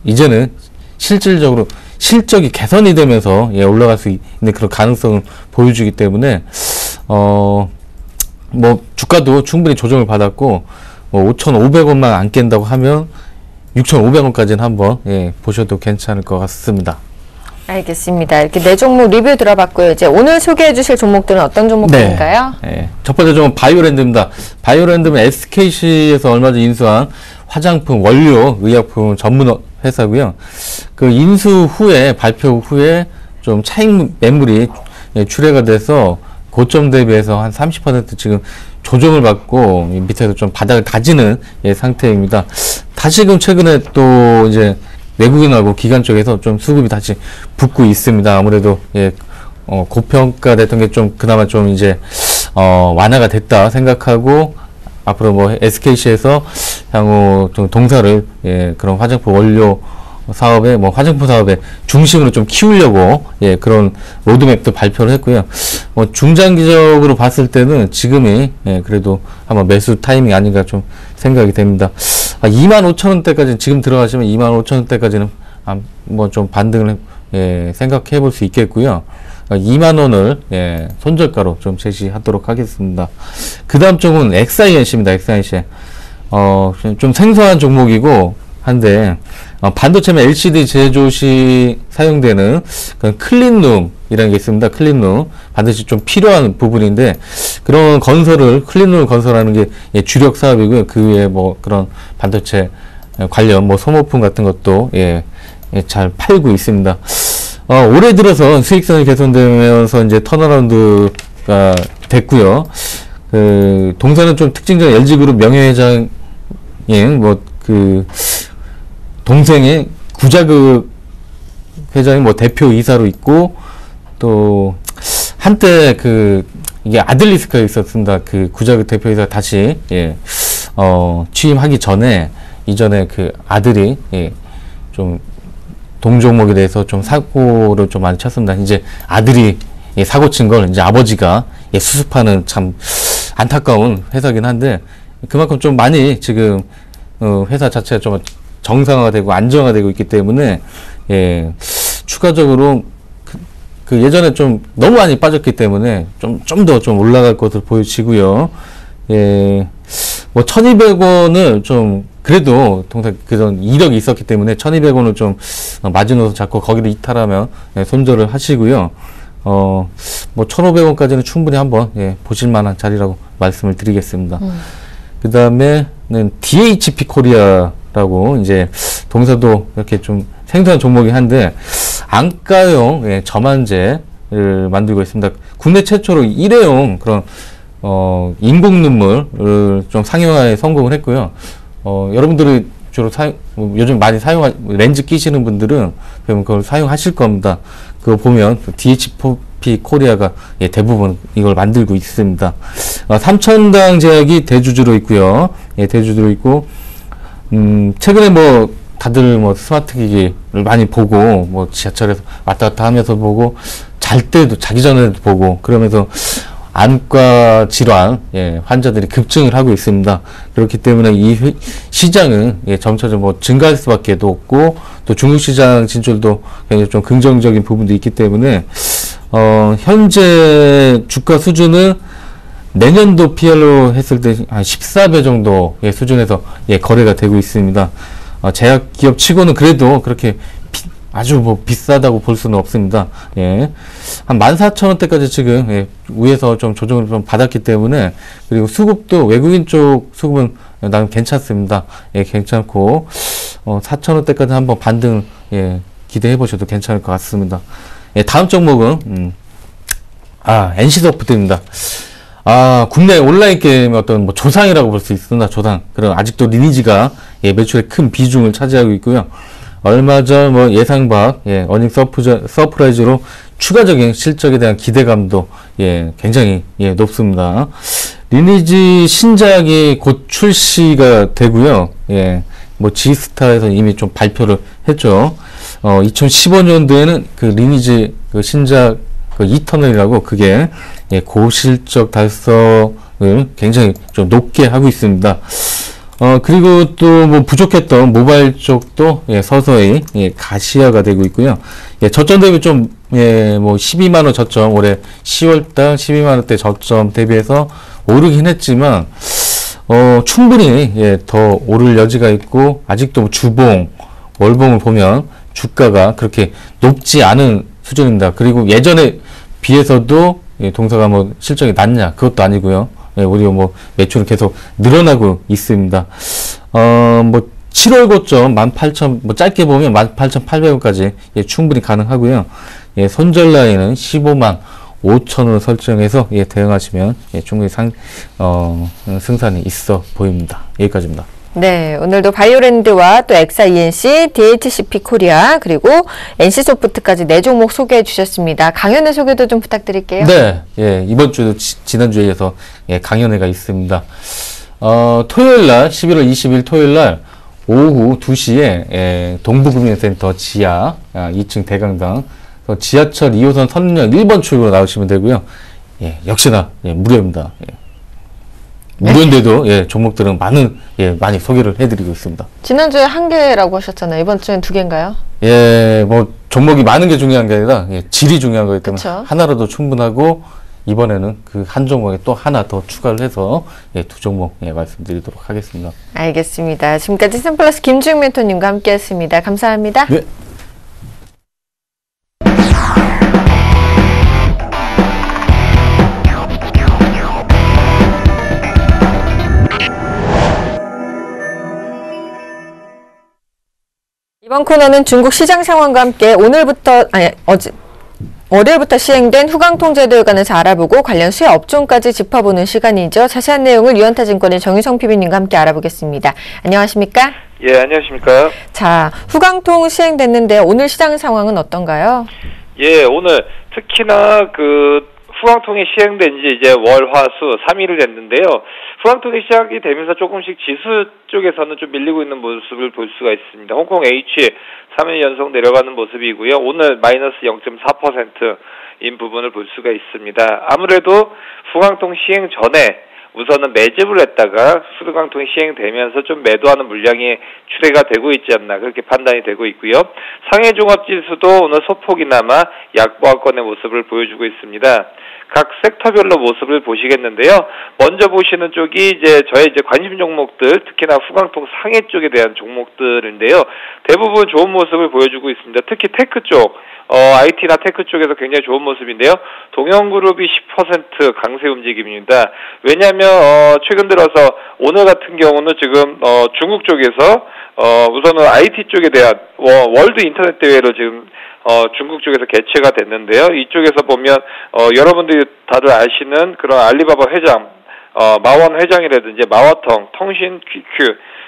이제는 실질적으로 실적이 개선이 되면서 올라갈 수 있는 그런 가능성을 보여주기 때문에 뭐 주가도 충분히 조정을 받았고 5,500원만 안 깬다고 하면 6,500원까지는 한번 보셔도 괜찮을 것 같습니다. 알겠습니다. 이렇게 네 종목 리뷰 들어봤고요. 이제 오늘 소개해 주실 종목들은 어떤 종목들인가요? 첫 번째 종목 바이오랜드입니다. 바이오랜드는 SKC에서 얼마 전 인수한 화장품, 원료, 의약품 전문 회사고요. 그 인수 후에, 발표 후에 좀 차익 매물이 출회가 돼서 고점 대비해서 한 30% 지금 조정을 받고 밑에서 좀 바닥을 다지는 상태입니다. 다시금 최근에 또 이제 외국인하고 기관 쪽에서 좀 수급이 다시 붙고 있습니다. 아무래도 고평가됐던 게 좀 그나마 좀 이제 완화가 됐다 생각하고 앞으로 뭐 SKC에서 향후 좀 동사를 그런 화장품 원료 사업에 뭐 화장품 사업의 중심으로 좀 키우려고 그런 로드맵도 발표를 했고요. 중장기적으로 봤을 때는 지금이 그래도 한번 매수 타이밍 아닌가 좀 생각이 됩니다. 25,000원대까지 지금 들어가시면 25,000원대까지는 한번 좀 반등을 생각해 볼 수 있겠고요. 20,000원을 손절가로 좀 제시하도록 하겠습니다. 그 다음 쪽은 XINC입니다. XINC. 좀 생소한 종목이고 한데 반도체면 LCD 제조 시 사용되는 클린룸이라는 게 있습니다. 클린룸 반드시 좀 필요한 부분인데 그런 클린룸을 건설하는 게 주력 사업이고요. 그 외에 뭐 그런 반도체 관련 뭐 소모품 같은 것도 잘 팔고 있습니다. 올해 들어서 수익성이 개선되면서 이제 턴어라운드가 됐고요. 그 동사는 좀 특징적인 LG그룹 명예회장인 뭐 그 동생의 구자극 회장이 뭐 대표이사로 있고 또 한때 이게 아들 리스크가 있었습니다. 그 구자극 대표이사 다시 취임하기 전에 이전에 그 아들이 좀 동종목에 대해서 좀 사고를 좀 많이 쳤습니다. 이제 아들이 사고 친 걸 이제 아버지가 수습하는 참 안타까운 회사긴 한데 그만큼 좀 많이 지금 회사 자체가 좀 정상화되고 안정화되고 있기 때문에 추가적으로 그 예전에 좀 너무 많이 빠졌기 때문에 좀 더 좀 올라갈 것으로 보여지고요. 예, 뭐 1,200원을 좀 그래도 동상 그런 이력이 있었기 때문에 1,200원을 좀 마지노선 잡고 거기를 이탈하면 손절을 하시고요. 뭐 1,500원까지는 충분히 한번 보실 만한 자리라고 말씀을 드리겠습니다. 그 다음에는 DHP 코리아라고 이제 동사도 이렇게 좀 생소한 종목이 한데 안가용 저만제를 만들고 있습니다. 국내 최초로 일회용 그런 인공 눈물을 좀 상용화에 성공을 했고요. 여러분들이 주로 요즘 많이 렌즈 끼시는 분들은 그걸 사용하실 겁니다. 그거 보면 DHP 코리아가 대부분 이걸 만들고 있습니다. 삼천당 제약이 대주주로 있고요. 대주주로 있고, 최근에 뭐 다들 뭐 스마트 기기를 많이 보고, 뭐 지하철에서 왔다 갔다 하면서 보고, 잘 때도 자기 전에도 보고, 그러면서 안과 질환 환자들이 급증을 하고 있습니다. 그렇기 때문에 이 시장은 점차점 뭐 증가할 수밖에 없고 또 중국 시장 진출도 굉장히 좀 긍정적인 부분도 있기 때문에 현재 주가 수준은 내년도 PR로 했을 때 한 14배 정도의 수준에서 거래가 되고 있습니다. 제약 기업 치고는 그래도 그렇게 아주 뭐 비싸다고 볼 수는 없습니다. 한 14,000원대까지 지금 위에서 좀 조정을 좀 받았기 때문에, 그리고 수급도 외국인 쪽 수급은 나름 괜찮습니다. 괜찮고 4,000원대까지 한번 반등 기대해 보셔도 괜찮을 것 같습니다. 다음 종목은 NC소프트입니다. 국내 온라인 게임의 어떤 뭐 조상이라고 볼 수 있습니다. 조상. 그럼 아직도 리니지가 매출의 큰 비중을 차지하고 있고요. 얼마 전 뭐 예상 밖 어닝 서프라이즈로 추가적인 실적에 대한 기대감도 굉장히 높습니다. 리니지 신작이 곧 출시가 되고요. 뭐 G스타에서 이미 좀 발표를 했죠. 2015년도에는 그 리니지 그 신작 그 이터널이라고 그게 고실적 달성을 굉장히 좀 높게 하고 있습니다. 그리고 또 뭐 부족했던 모바일 쪽도 서서히 가시화가 되고 있고요. 저점 대비 좀 뭐 12만원 저점, 올해 10월달 12만원대 저점 대비해서 오르긴 했지만 충분히 더 오를 여지가 있고, 아직도 주봉, 월봉을 보면 주가가 그렇게 높지 않은 수준입니다. 그리고 예전에 비해서도 동사가 뭐 실적이 낮냐, 그것도 아니고요. 오히려 뭐 매출은 계속 늘어나고 있습니다. 뭐 7월 고점 18,000, 뭐 짧게 보면 18,800원까지 충분히 가능하고요. 손절 라인은 15만 5천원을 설정해서 대응하시면 충분히 승산이 있어 보입니다. 여기까지입니다. 네, 오늘도 바이오랜드와 또 엑사 ENC, DHCP 코리아, 그리고 NC소프트까지 4종목 소개해 주셨습니다. 강연회 소개도 좀 부탁드릴게요. 네, 이번 주도 지난주에 이어서 강연회가 있습니다. 토요일 날, 11월 20일 토요일 날 오후 2시에 동부금융센터 지하 2층 대강당 지하철 2호선 선릉역 1번 출구로 나오시면 되고요. 역시나 무료입니다. 무료인데도 종목들은 많이 소개를 해드리고 있습니다. 지난주에 1개라고 하셨잖아요. 이번 주엔 2개인가요? 뭐 종목이 많은 게 중요한 게 아니라 질이 중요한 거기 때문에 그쵸? 하나라도 충분하고, 이번에는 그 한 종목에 또 하나 더 추가를 해서 2종목 말씀드리도록 하겠습니다. 알겠습니다. 지금까지 샘플러스 김주영 멘토님과 함께했습니다. 감사합니다. 네. 이번 코너는 중국 시장 상황과 함께 월요일부터 시행된 후강통제도에 관해서 알아보고 관련 수혜 업종까지 짚어보는 시간이죠. 자세한 내용을 유한타증권의 정유성 PB님과 함께 알아보겠습니다. 안녕하십니까? 예, 안녕하십니까? 자, 후강통 시행됐는데 오늘 시장 상황은 어떤가요? 예, 오늘 특히나 후강통이 시행된 지 이제 월, 화, 수 3일을 됐는데요. 후강통이 시작이 되면서 조금씩 지수 쪽에서는 좀 밀리고 있는 모습을 볼 수가 있습니다. 홍콩 H 3일 연속 내려가는 모습이고요. 오늘 마이너스 0.4%인 부분을 볼 수가 있습니다. 아무래도 후강통 시행 전에 우선은 매집을 했다가 수도강통이 시행되면서 좀 매도하는 물량이 출회가 되고 있지 않나 그렇게 판단이 되고 있고요. 상해종합지수도 오늘 소폭이나마 약보합권의 모습을 보여주고 있습니다. 각 섹터별로 모습을 보시겠는데요. 먼저 보시는 쪽이 이제 저의 관심 종목들, 특히나 후광통 상해 쪽에 대한 종목들인데요. 대부분 좋은 모습을 보여주고 있습니다. 특히 테크 쪽, IT나 테크 쪽에서 굉장히 좋은 모습인데요. 동영그룹이 10% 강세 움직임입니다. 왜냐하면 최근 들어서 오늘 같은 경우는 지금 중국 쪽에서 우선은 IT 쪽에 대한 월드 인터넷 대회를 지금 중국 쪽에서 개최가 됐는데요. 이쪽에서 보면 여러분들이 다들 아시는 그런 알리바바 회장, 마원 회장이라든지 마와텅, 통신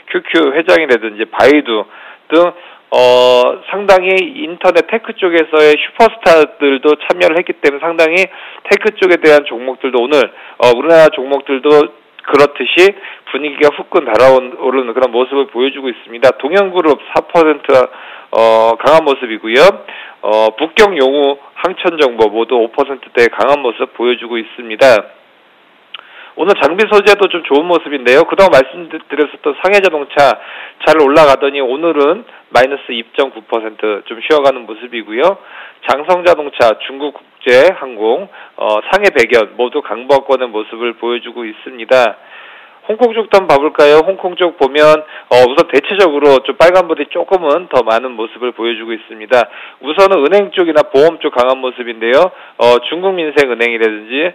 QQ 회장이라든지 바이두 등 상당히 인터넷 테크 쪽에서의 슈퍼스타들도 참여를 했기 때문에 상당히 테크 쪽에 대한 종목들도 오늘 우리나라 종목들도 그렇듯이 분위기가 후끈 달아오르는 그런 모습을 보여주고 있습니다. 동영그룹 4% 강한 모습이고요. 북경용우, 항천정보 모두 5%대의 강한 모습 보여주고 있습니다. 오늘 장비 소재도 좀 좋은 모습인데요. 그동안 말씀드렸었던 상해자동차 잘 올라가더니 오늘은 마이너스 2.9% 좀 쉬어가는 모습이고요. 장성자동차, 중국국제항공, 상해백연 모두 강보합권의 모습을 보여주고 있습니다. 홍콩 쪽도 한번 봐볼까요? 홍콩 쪽 보면 우선 대체적으로 좀 빨간불이 조금은 더 많은 모습을 보여주고 있습니다. 우선은 은행 쪽이나 보험 쪽 강한 모습인데요. 중국민생은행이라든지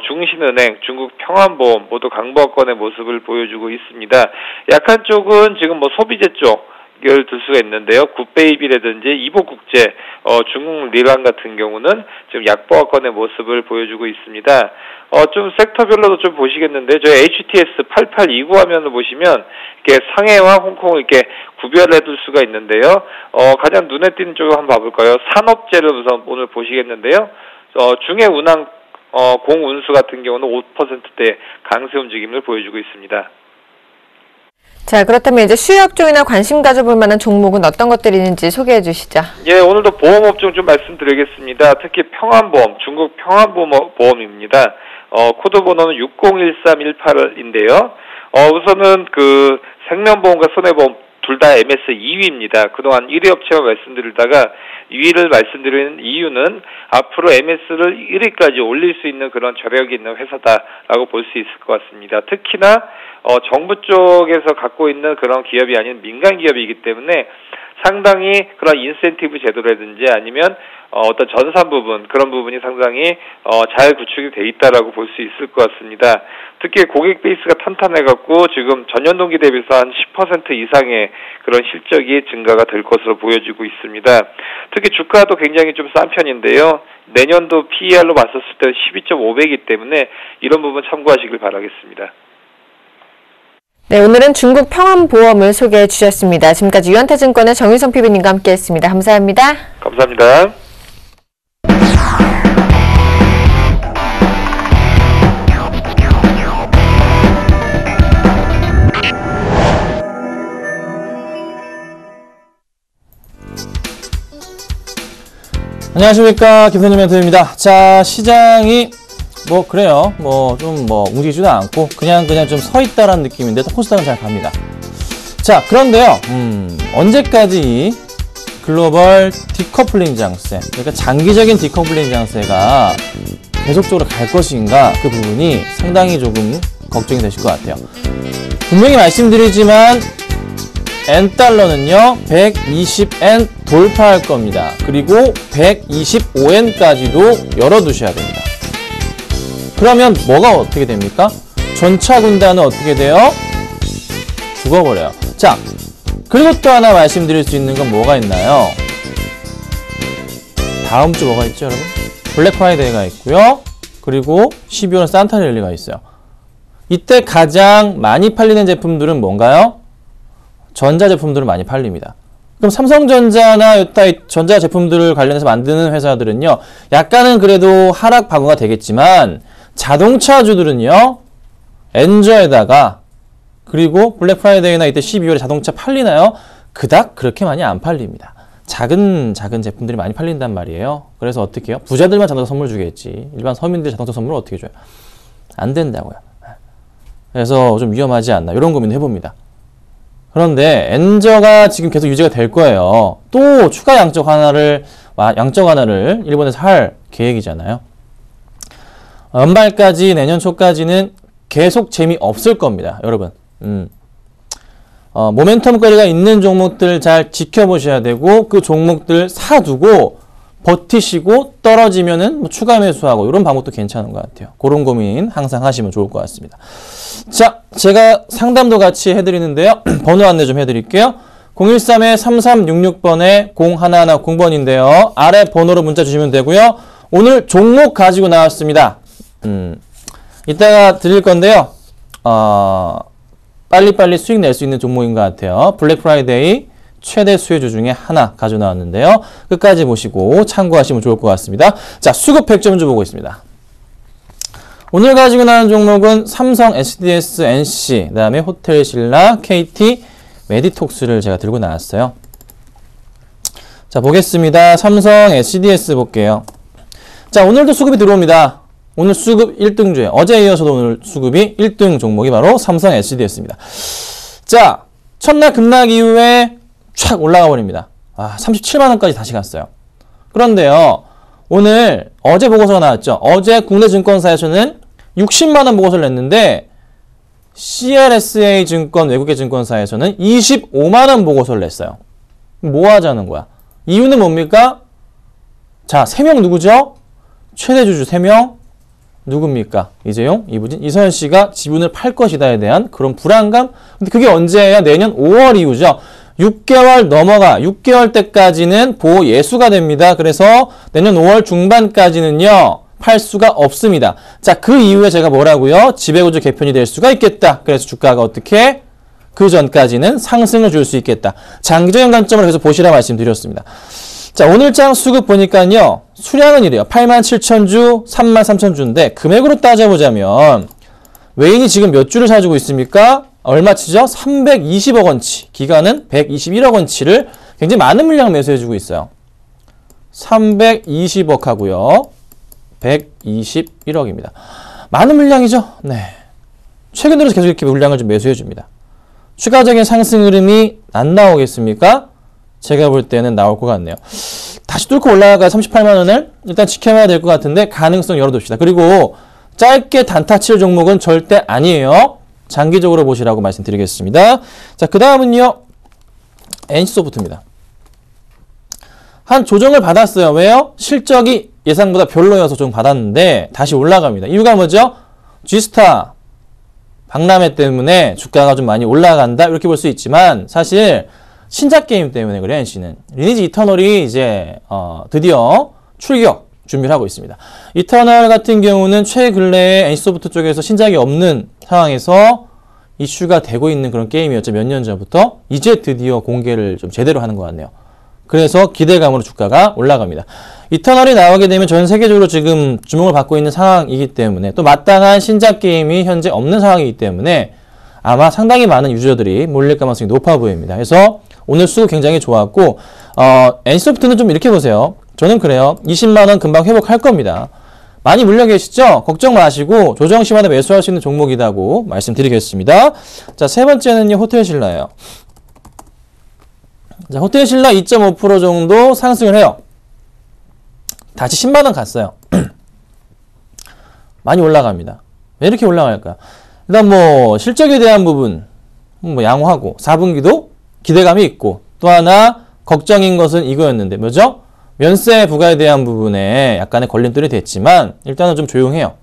중신은행, 중국평안보험 모두 강보합권의 모습을 보여주고 있습니다. 약한 쪽은 지금 소비재 쪽 을 들 수가 있는데요. 굿베이비라든지 이보국제, 중국 리랑 같은 경우는 지금 약보합권의 모습을 보여주고 있습니다. 좀 섹터별로도 좀 보시겠는데, 저희 HTS 8829 화면을 보시면, 이렇게 상해와 홍콩을 이렇게 구별해 둘 수가 있는데요. 가장 눈에 띄는 쪽을 한번 봐볼까요? 산업재를 우선 오늘 보시겠는데요. 중해운항, 공운수 같은 경우는 5%대 강세 움직임을 보여주고 있습니다. 자, 그렇다면 이제 수요업 쪽이나 관심 가져볼 만한 종목은 어떤 것들이 있는지 소개해 주시죠. 예, 오늘도 보험업종 좀 말씀드리겠습니다. 특히 평안보험, 중국 평안보험입니다. 코드 번호는 601318인데요. 우선은 그 생명보험과 손해보험 둘 다 MS 2위입니다. 그동안 1위 업체만 말씀드리다가 2위를 말씀드리는 이유는 앞으로 MS를 1위까지 올릴 수 있는 그런 저력이 있는 회사다라고 볼 수 있을 것 같습니다. 특히나 정부 쪽에서 갖고 있는 그런 기업이 아닌 민간 기업이기 때문에 상당히 그런 인센티브 제도라든지 아니면 어떤 전산 부분 그런 부분이 상당히 잘 구축이 돼 있다라고 볼 수 있을 것 같습니다. 특히 고객 베이스가 탄탄해갖고 지금 전년 동기 대비해서 한 10% 이상의 그런 실적이 증가가 될 것으로 보여지고 있습니다. 특히 주가도 굉장히 좀 싼 편인데요. 내년도 PER로 봤었을 때 12.5배이기 때문에 이런 부분 참고하시길 바라겠습니다. 네, 오늘은 중국 평안보험을 소개해 주셨습니다. 지금까지 유한타증권의 정유성 PB님과 함께했습니다. 감사합니다. 감사합니다. 안녕하십니까, 김선희 멘토입니다. 자, 시장이 그래요. 움직이지도 않고 그냥 좀 서 있다라는 느낌인데 또 코스닥은 잘 갑니다. 자, 그런데요. 언제까지 글로벌 디커플링 장세, 그러니까 장기적인 디커플링 장세가 계속적으로 갈 것인가, 그 부분이 상당히 조금 걱정이 되실 것 같아요. 분명히 말씀드리지만 N달러는요 120엔 돌파할 겁니다. 그리고 125엔까지도 열어두셔야 됩니다. 그러면 뭐가 어떻게 됩니까? 전차 군단은 어떻게 돼요? 죽어버려요. 자, 그리고 또 하나 말씀드릴 수 있는 건 뭐가 있나요? 다음 주 뭐가 있죠, 여러분? 블랙 프라이데이가 있고요. 그리고 12월은 산타 랠리가 있어요. 이때 가장 많이 팔리는 제품들은 뭔가요? 전자제품들은 많이 팔립니다. 그럼 삼성전자나 여타 전자제품들을 관련해서 만드는 회사들은요, 약간은 그래도 하락 방어가 되겠지만, 자동차주들은요, 엔저에다가, 그리고 블랙 프라이데이나 이때 12월에 자동차 팔리나요? 그닥 그렇게 많이 안 팔립니다. 작은 제품들이 많이 팔린단 말이에요. 그래서 어떻게 해요? 부자들만 자동차 선물 주겠지. 일반 서민들 자동차 선물을 어떻게 줘요? 안 된다고요. 그래서 좀 위험하지 않나 이런 고민을 해봅니다. 그런데 엔저가 지금 계속 유지가 될 거예요. 또 추가 양적 완화를 일본에서 할 계획이잖아요. 연말까지 내년 초까지는 계속 재미없을 겁니다. 여러분. 모멘텀 거리가 있는 종목들 잘 지켜보셔야 되고 그 종목들 사두고 버티시고 떨어지면은 뭐 추가 매수하고 이런 방법도 괜찮은 것 같아요. 그런 고민 항상 하시면 좋을 것 같습니다. 자, 제가 상담도 같이 해드리는데요. 번호 안내 좀 해드릴게요. 013-3366번에 0110번인데요. 아래 번호로 문자 주시면 되고요. 오늘 종목 가지고 나왔습니다. 이따가 드릴 건데요. 빨리빨리 수익 낼 수 있는 종목인 것 같아요. 블랙 프라이데이 최대 수혜주 중에 하나 가져 나왔는데요. 끝까지 보시고 참고하시면 좋을 것 같습니다. 자, 수급 100점 주 보고 있습니다. 오늘 가지고 나온 종목은 삼성, SDS, NC, 그 다음에 호텔신라, KT, 메디톡스를 제가 들고 나왔어요. 자, 보겠습니다. 삼성, SDS 볼게요. 자, 오늘도 수급이 들어옵니다. 오늘 수급 1등주에 어제에 이어서도 오늘 수급이 1등 종목이 바로 삼성 SDS입니다. 자, 첫날 급락 이후에 촥 올라가 버립니다. 37만원까지 다시 갔어요. 그런데요, 오늘 어제 보고서가 나왔죠. 어제 국내 증권사에서는 60만원 보고서를 냈는데 CLSA 증권 외국계 증권사에서는 25만원 보고서를 냈어요. 뭐 하자는 거야? 이유는 뭡니까? 자, 3명 누구죠? 최대 주주 3명. 누굽니까? 이재용, 이부진, 이서연 씨가 지분을 팔 것이다에 대한 그런 불안감? 근데 그게 언제야? 내년 5월 이후죠. 6개월 넘어가 6개월 때까지는 보호 예수가 됩니다. 그래서 내년 5월 중반까지는요. 팔 수가 없습니다. 자, 그 이후에 제가 뭐라고요? 지배구조 개편이 될 수가 있겠다. 그래서 주가가 어떻게? 그 전까지는 상승을 줄 수 있겠다. 장기적인 관점으로 계속 보시라 말씀드렸습니다. 자, 오늘장 수급 보니까요. 수량은 이래요. 87,000주, 33,000주인데 금액으로 따져보자면 외인이 지금 몇 주를 사주고 있습니까? 얼마치죠? 320억 원치. 기간은 121억 원치를 굉장히 많은 물량 매수해주고 있어요. 320억 하고요. 121억입니다. 많은 물량이죠? 네. 최근 들어서 계속 이렇게 물량을 좀 매수해줍니다. 추가적인 상승 흐름이 안 나오겠습니까? 제가 볼 때는 나올 것 같네요. 다시 뚫고 올라가 38만원을 일단 지켜봐야 될 것 같은데 가능성 열어둡시다. 그리고 짧게 단타 칠 종목은 절대 아니에요. 장기적으로 보시라고 말씀드리겠습니다. 자, 그 다음은요. NC소프트입니다. 한 조정을 받았어요. 왜요? 실적이 예상보다 별로여서 조정 받았는데 다시 올라갑니다. 이유가 뭐죠? G스타 박람회 때문에 주가가 좀 많이 올라간다 이렇게 볼 수 있지만 사실 신작 게임 때문에 그래요. NC는 리니지 이터널이 이제 드디어 출격 준비를 하고 있습니다. 이터널 같은 경우는 최근래에 NC소프트 쪽에서 신작이 없는 상황에서 이슈가 되고 있는 그런 게임이었죠. 몇 년 전부터. 이제 드디어 공개를 좀 제대로 하는 것 같네요. 그래서 기대감으로 주가가 올라갑니다. 이터널이 나오게 되면 전 세계적으로 지금 주목을 받고 있는 상황이기 때문에 또 마땅한 신작 게임이 현재 없는 상황이기 때문에 아마 상당히 많은 유저들이 몰릴 가능성이 높아 보입니다. 그래서 오늘 수급 굉장히 좋았고 NC소프트는 좀 이렇게 보세요. 저는 그래요. 20만원 금방 회복할 겁니다. 많이 물려 계시죠? 걱정 마시고 조정 시마다 매수할 수 있는 종목이라고 말씀드리겠습니다. 자, 세 번째는요. 호텔신라예요. 자, 호텔신라 2.5% 정도 상승을 해요. 다시 10만원 갔어요. 많이 올라갑니다. 왜 이렇게 올라갈까? 일단 뭐 실적에 대한 부분 뭐 양호하고 4분기도 기대감이 있고 또 하나 걱정인 것은 이거였는데 뭐죠? 면세 부과에 대한 부분에 약간의 걸림돌이 됐지만 일단은 좀 조용해요.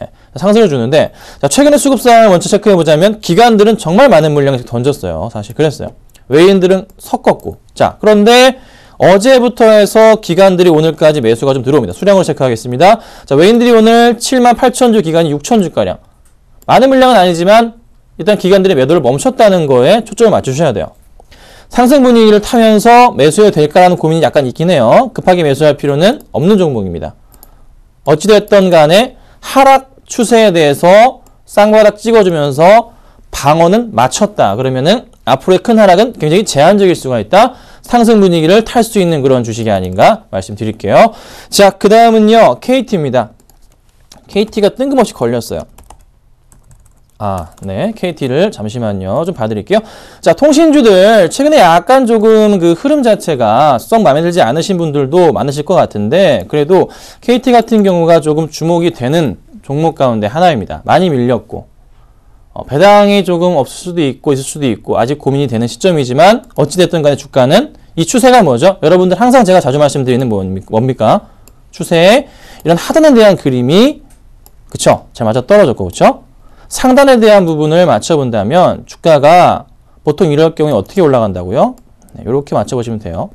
네, 상승을 주는데 자, 최근의 수급상을 먼저 체크해보자면 기관들은 정말 많은 물량을 던졌어요. 사실 그랬어요. 외인들은 섞었고 자 그런데 어제부터 해서 기관들이 오늘까지 매수가 좀 들어옵니다. 수량으로 체크하겠습니다. 자, 외인들이 오늘 78,000주, 기관이 6,000주가량 많은 물량은 아니지만 일단 기관들이 매도를 멈췄다는 거에 초점을 맞추셔야 돼요. 상승 분위기를 타면서 매수해도 될까라는 고민이 약간 있긴 해요. 급하게 매수할 필요는 없는 종목입니다. 어찌됐든 간에 하락 추세에 대해서 쌍바닥 찍어주면서 방어는 맞췄다. 그러면은 앞으로의 큰 하락은 굉장히 제한적일 수가 있다. 상승 분위기를 탈 수 있는 그런 주식이 아닌가 말씀드릴게요. 자, 그 다음은요. KT입니다. KT가 뜬금없이 걸렸어요. 네. KT를 잠시만요. 좀 봐드릴게요. 자, 통신주들 최근에 약간 조금 그 흐름 자체가 썩 마음에 들지 않으신 분들도 많으실 것 같은데 그래도 KT 같은 경우가 조금 주목이 되는 종목 가운데 하나입니다. 많이 밀렸고 배당이 조금 없을 수도 있고 있을 수도 있고 아직 고민이 되는 시점이지만 어찌됐든 간에 주가는 이 추세가 뭐죠? 여러분들 항상 제가 자주 말씀드리는 뭡니까? 추세에 이런 하단에 대한 그림이 그쵸? 잘 맞아 떨어졌고 그쵸? 상단에 대한 부분을 맞춰본다면 주가가 보통 이럴 경우에 어떻게 올라간다고요? 네, 이렇게 맞춰보시면 돼요.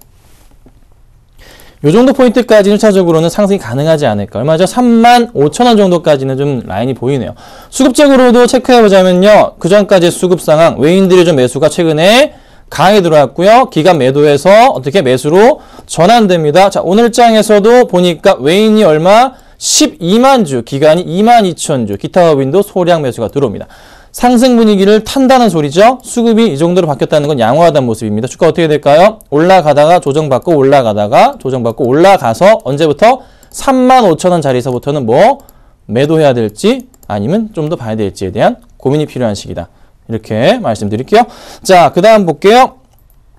이 정도 포인트까지는 1차적으로는 상승이 가능하지 않을까. 얼마죠? 35,000원 정도까지는 좀 라인이 보이네요. 수급적으로도 체크해보자면요. 그 전까지 수급 상황, 외인들의 좀 매수가 최근에 강하게 들어왔고요. 기간 매도에서 어떻게 매수로 전환됩니다. 자, 오늘 장에서도 보니까 외인이 얼마? 12만 주, 기간이 22,000주, 기타 법인도 소량 매수가 들어옵니다. 상승 분위기를 탄다는 소리죠. 수급이 이 정도로 바뀌었다는 건 양호하다는 모습입니다. 주가 어떻게 될까요? 올라가다가 조정받고 올라가다가 조정받고 올라가서 언제부터? 35,000원 자리에서부터는 뭐 매도해야 될지 아니면 좀 더 봐야 될지에 대한 고민이 필요한 시기다. 이렇게 말씀드릴게요. 자, 그 다음 볼게요.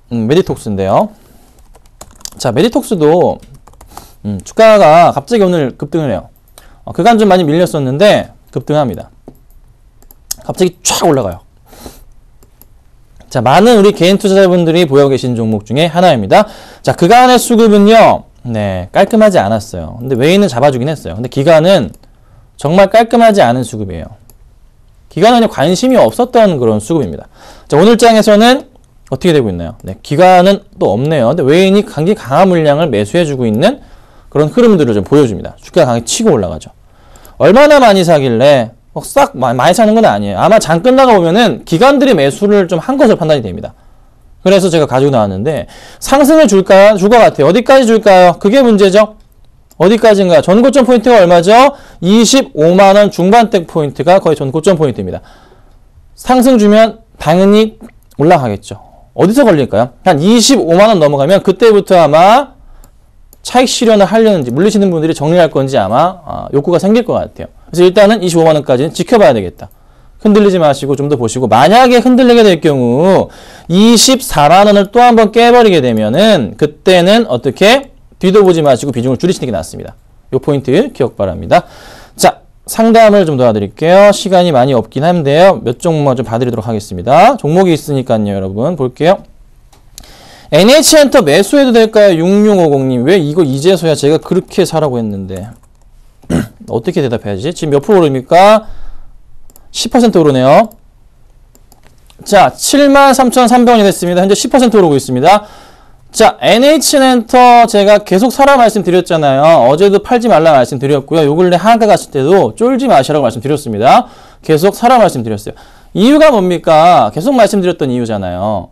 메디톡스인데요. 자, 메디톡스도 주가가 갑자기 오늘 급등을 해요. 그간 좀 많이 밀렸었는데 급등합니다. 갑자기 쫙 올라가요. 자, 많은 우리 개인 투자자분들이 보여 계신 종목 중에 하나입니다. 자, 그간의 수급은요, 네, 깔끔하지 않았어요. 근데 외인은 잡아주긴 했어요. 근데 기간은 정말 깔끔하지 않은 수급이에요. 기간은 그냥 관심이 없었던 그런 수급입니다. 자, 오늘 장에서는 어떻게 되고 있나요? 네, 기간은 또 없네요. 근데 외인이 굉장히 강한 물량을 매수해주고 있는 그런 흐름들을 좀 보여줍니다. 주가가 강하게 치고 올라가죠. 얼마나 많이 사길래 싹 많이 사는 건 아니에요. 아마 장 끝나가 보면은 기관들이 매수를 좀 한 것으로 판단이 됩니다. 그래서 제가 가지고 나왔는데 상승을 줄까요? 줄 것 같아요. 어디까지 줄까요? 그게 문제죠. 어디까지인가요? 전고점 포인트가 얼마죠? 25만원 중반대 포인트가 거의 전고점 포인트입니다. 상승 주면 당연히 올라가겠죠. 어디서 걸릴까요? 한 25만원 넘어가면 그때부터 아마 차익 실현을 하려는지 물리시는 분들이 정리할 건지 아마 욕구가 생길 것 같아요. 그래서 일단은 25만원까지는 지켜봐야 되겠다. 흔들리지 마시고 좀 더 보시고 만약에 흔들리게 될 경우 24만원을 또 한번 깨버리게 되면은 그때는 어떻게 뒤도 보지 마시고 비중을 줄이시는 게 낫습니다. 이 포인트 기억 바랍니다. 자, 상담을 좀 도와드릴게요. 시간이 많이 없긴 한데요. 몇 종목만 좀 봐드리도록 하겠습니다. 종목이 있으니까요, 여러분. 볼게요. NH엔터 매수해도 될까요? 6650님. 왜 이거 이제서야 제가 그렇게 사라고 했는데. 어떻게 대답해야지? 지금 몇 프로 오릅니까? 10% 오르네요. 자, 73,300원이 됐습니다. 현재 10% 오르고 있습니다. 자, NH엔터 제가 계속 사라 말씀드렸잖아요. 어제도 팔지 말라 말씀드렸고요. 요 근래 하한가 갔을 때도 쫄지 마시라고 말씀드렸습니다. 계속 사라 말씀드렸어요. 이유가 뭡니까? 계속 말씀드렸던 이유잖아요.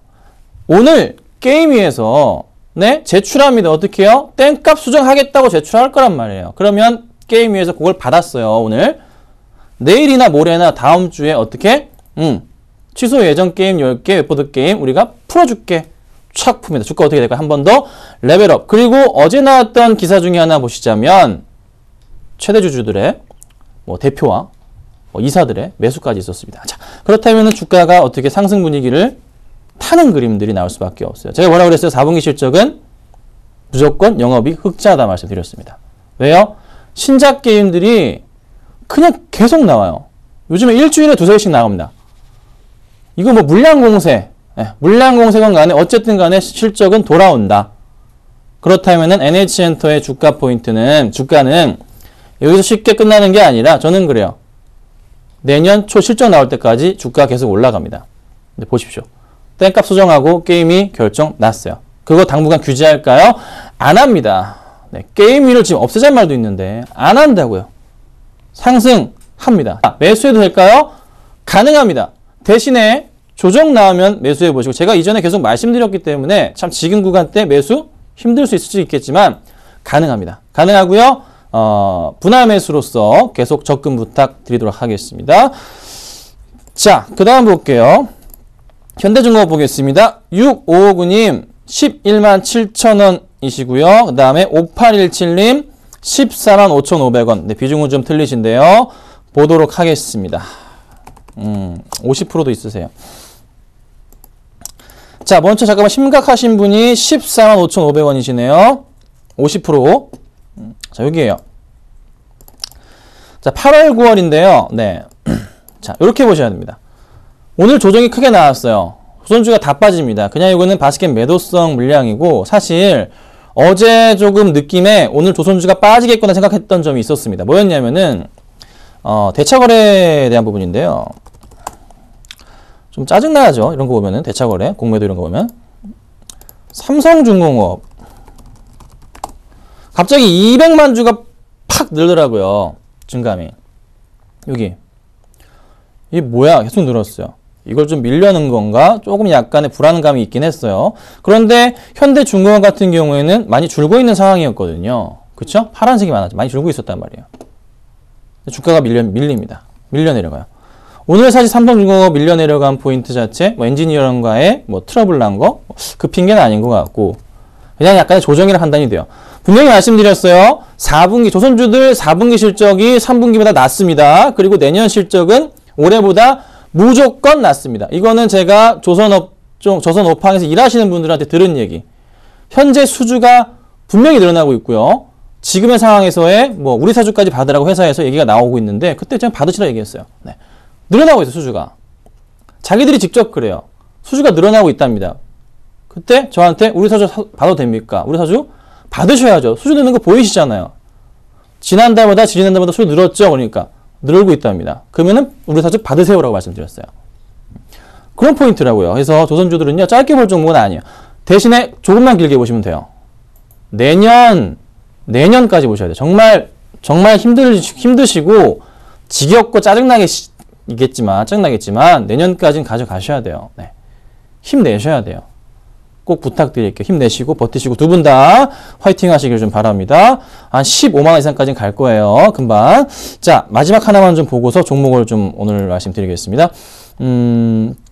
오늘 게임위에서 네 제출합니다. 어떻게 해요? 땡값 수정하겠다고 제출할 거란 말이에요. 그러면 게임위에서 그걸 받았어요. 오늘 내일이나 모레나 다음 주에 어떻게? 취소 예정 게임 10개 웹보드 게임 우리가 풀어줄게. 촥 풉니다. 주가 어떻게 될까요? 한 번 더 레벨업. 그리고 어제 나왔던 기사 중에 하나 보시자면 최대 주주들의 대표와 이사들의 매수까지 있었습니다. 자, 그렇다면 주가가 어떻게 상승 분위기를 타는 그림들이 나올 수밖에 없어요. 제가 뭐라고 그랬어요? 4분기 실적은 무조건 영업이 흑자다 말씀드렸습니다. 왜요? 신작 게임들이 그냥 계속 나와요. 요즘에 일주일에 2-3개씩 나옵니다. 이거 물량 공세, 물량 공세건 간에 어쨌든 간에 실적은 돌아온다. 그렇다면은 NH엔터의 주가 포인트는 주가는 여기서 쉽게 끝나는 게 아니라 저는 그래요. 내년 초 실적 나올 때까지 주가 계속 올라갑니다. 근데 보십시오. 땡값 수정하고 게임이 결정 났어요. 그거 당분간 규제할까요? 안 합니다. 네, 게임위를 지금 없애자는 말도 있는데 안 한다고요. 상승합니다. 매수해도 될까요? 가능합니다. 대신에 조정 나오면 매수해 보시고 제가 이전에 계속 말씀드렸기 때문에 참 지금 구간대 매수 힘들 수 있을 수 있겠지만 가능합니다. 가능하고요. 분할 매수로서 계속 접근 부탁드리도록 하겠습니다. 자, 그 다음 볼게요. 현대중공업 보겠습니다. 6559님 117,000원이시고요. 그 다음에 5817님 145,500원. 네, 비중은 좀 틀리신데요. 보도록 하겠습니다. 50%도 있으세요. 자, 먼저 잠깐만 심각하신 분이 145,500원이시네요. 50%. 자, 여기에요. 자, 8월, 9월인데요. 네. 자, 이렇게 보셔야 됩니다. 오늘 조정이 크게 나왔어요. 조선주가 다 빠집니다. 그냥 이거는 바스켓 매도성 물량이고, 사실 어제 조금 느낌에 오늘 조선주가 빠지겠구나 생각했던 점이 있었습니다. 뭐였냐면은 대차거래에 대한 부분인데요. 좀 짜증나죠. 이런 거 보면은 대차거래, 공매도 이런 거 보면 삼성중공업 갑자기 200만 주가 팍 늘더라고요. 증감이 여기 이게 뭐야? 계속 늘었어요. 이걸 좀 밀려는 건가? 조금 약간의 불안감이 있긴 했어요. 그런데 현대중공업 같은 경우에는 많이 줄고 있는 상황이었거든요. 그쵸? 파란색이 많았죠. 많이 줄고 있었단 말이에요. 주가가 밀립니다. 밀려 내려가요. 오늘 사실 삼성중공업 밀려 내려간 포인트 자체, 뭐 엔지니어링과의 뭐 트러블 난 거, 그 핑계는 아닌 것 같고, 그냥 약간의 조정이라 판단이 돼요. 분명히 말씀드렸어요. 4분기, 조선주들 4분기 실적이 3분기보다 낮습니다. 그리고 내년 실적은 올해보다 무조건 낮습니다. 이거는 제가 조선업황에서 일하시는 분들한테 들은 얘기. 현재 수주가 분명히 늘어나고 있고요. 지금의 상황에서의 뭐 우리 사주까지 받으라고 회사에서 얘기가 나오고 있는데 그때 제가 받으시라 얘기했어요. 네. 늘어나고 있어요, 수주가. 자기들이 직접 그래요. 수주가 늘어나고 있답니다. 그때 저한테 우리 사주 받아도 됩니까? 우리 사주 받으셔야죠. 수주 느는 거 보이시잖아요. 지난달보다 지난달보다 수주 늘었죠. 그러니까 늘고 있답니다. 그러면은 우리 사주 받으세요라고 말씀드렸어요. 그런 포인트라고요. 그래서 조선주들은요, 짧게 볼 종목은 아니에요. 대신에 조금만 길게 보시면 돼요. 내년까지 보셔야 돼요. 정말 힘드시고 지겹고 짜증나겠지만 내년까지는 가져가셔야 돼요. 네. 힘내셔야 돼요. 꼭 부탁드릴게요. 힘내시고 버티시고 두 분 다 화이팅 하시길 좀 바랍니다. 한 15만 원 이상까지는 갈 거예요. 금방. 자, 마지막 하나만 좀 보고서 종목을 좀 오늘 말씀드리겠습니다.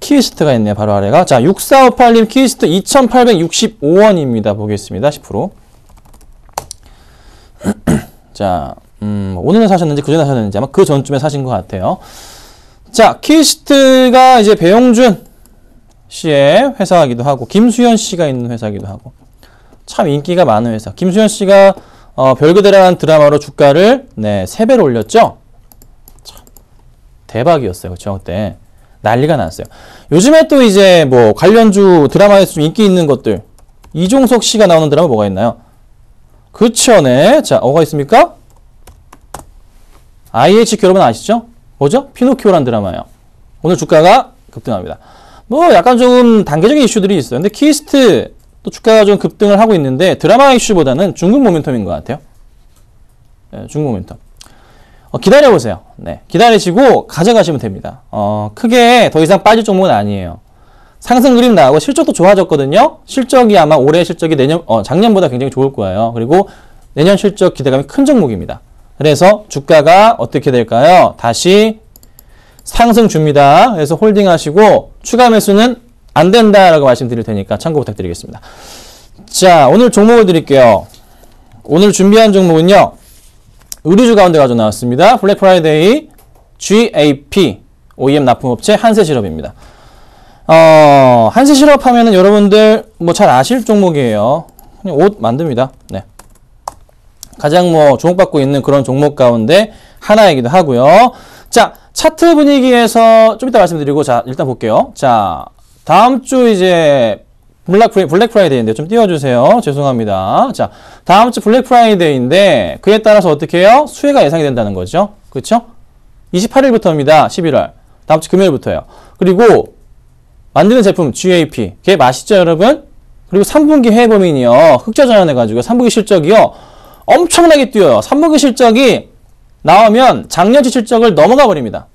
키스트가 있네요. 바로 아래가. 자, 6458님 키스트 2,865원입니다. 보겠습니다. 10%. 자, 오늘은 사셨는지 그전에 사셨는지 아마 그 전쯤에 사신 것 같아요. 자, 키스트가 이제 배용준 씨의 회사이기도 하고 김수현 씨가 있는 회사이기도 하고 참 인기가 많은 회사. 김수현 씨가 별그대라는 드라마로 주가를 3배로 올렸죠. 참 대박이었어요. 그쵸? 그때 난리가 났어요. 요즘에 또 이제 뭐 관련주 드라마에서 좀 인기 있는 것들, 이종석 씨가 나오는 드라마 뭐가 있나요? 그쵸, 네. 자, 뭐가 있습니까? IH 여러분 아시죠? 뭐죠? 피노키오란 드라마예요. 오늘 주가가 급등합니다. 뭐 약간 좀 단계적인 이슈들이 있어요. 근데 키스트 또 주가가 좀 급등을 하고 있는데 드라마 이슈보다는 중국 모멘텀인 것 같아요. 네, 중국 모멘텀. 기다려보세요. 네, 기다리시고 가져가시면 됩니다. 크게 더 이상 빠질 종목은 아니에요. 상승 그림 나오고 실적도 좋아졌거든요. 실적이 아마 올해 실적이 작년보다 굉장히 좋을 거예요. 그리고 내년 실적 기대감이 큰 종목입니다. 그래서 주가가 어떻게 될까요? 다시 상승 줍니다. 그래서 홀딩 하시고 추가 매수는 안 된다라고 말씀드릴 테니까 참고 부탁드리겠습니다. 자, 오늘 종목을 드릴게요. 오늘 준비한 종목은요. 의류주 가운데 가져 나왔습니다. 블랙 프라이데이 GAP OEM 납품업체 한세실업입니다. 한세실업 하면은 여러분들 뭐 잘 아실 종목이에요. 그냥 옷 만듭니다. 네. 가장 뭐 주목받고 있는 그런 종목 가운데 하나이기도 하고요. 자, 차트 분위기에서 좀 이따 말씀드리고, 자, 일단 볼게요. 자, 다음 주 이제 블랙 프라이데이인데 좀 띄워주세요. 죄송합니다. 자, 다음 주 블랙 프라이데이인데 그에 따라서 어떻게 해요? 수혜가 예상이 된다는 거죠. 그렇죠? 28일부터입니다. 11월. 다음 주 금요일부터요. 그리고 만드는 제품 GAP. 걔 맛있죠, 여러분? 그리고 3분기 해외 범위이요. 흑자 전환해가지고 3분기 실적이요. 엄청나게 뛰어요. 3분기 실적이 나오면 작년치 실적을 넘어가 버립니다.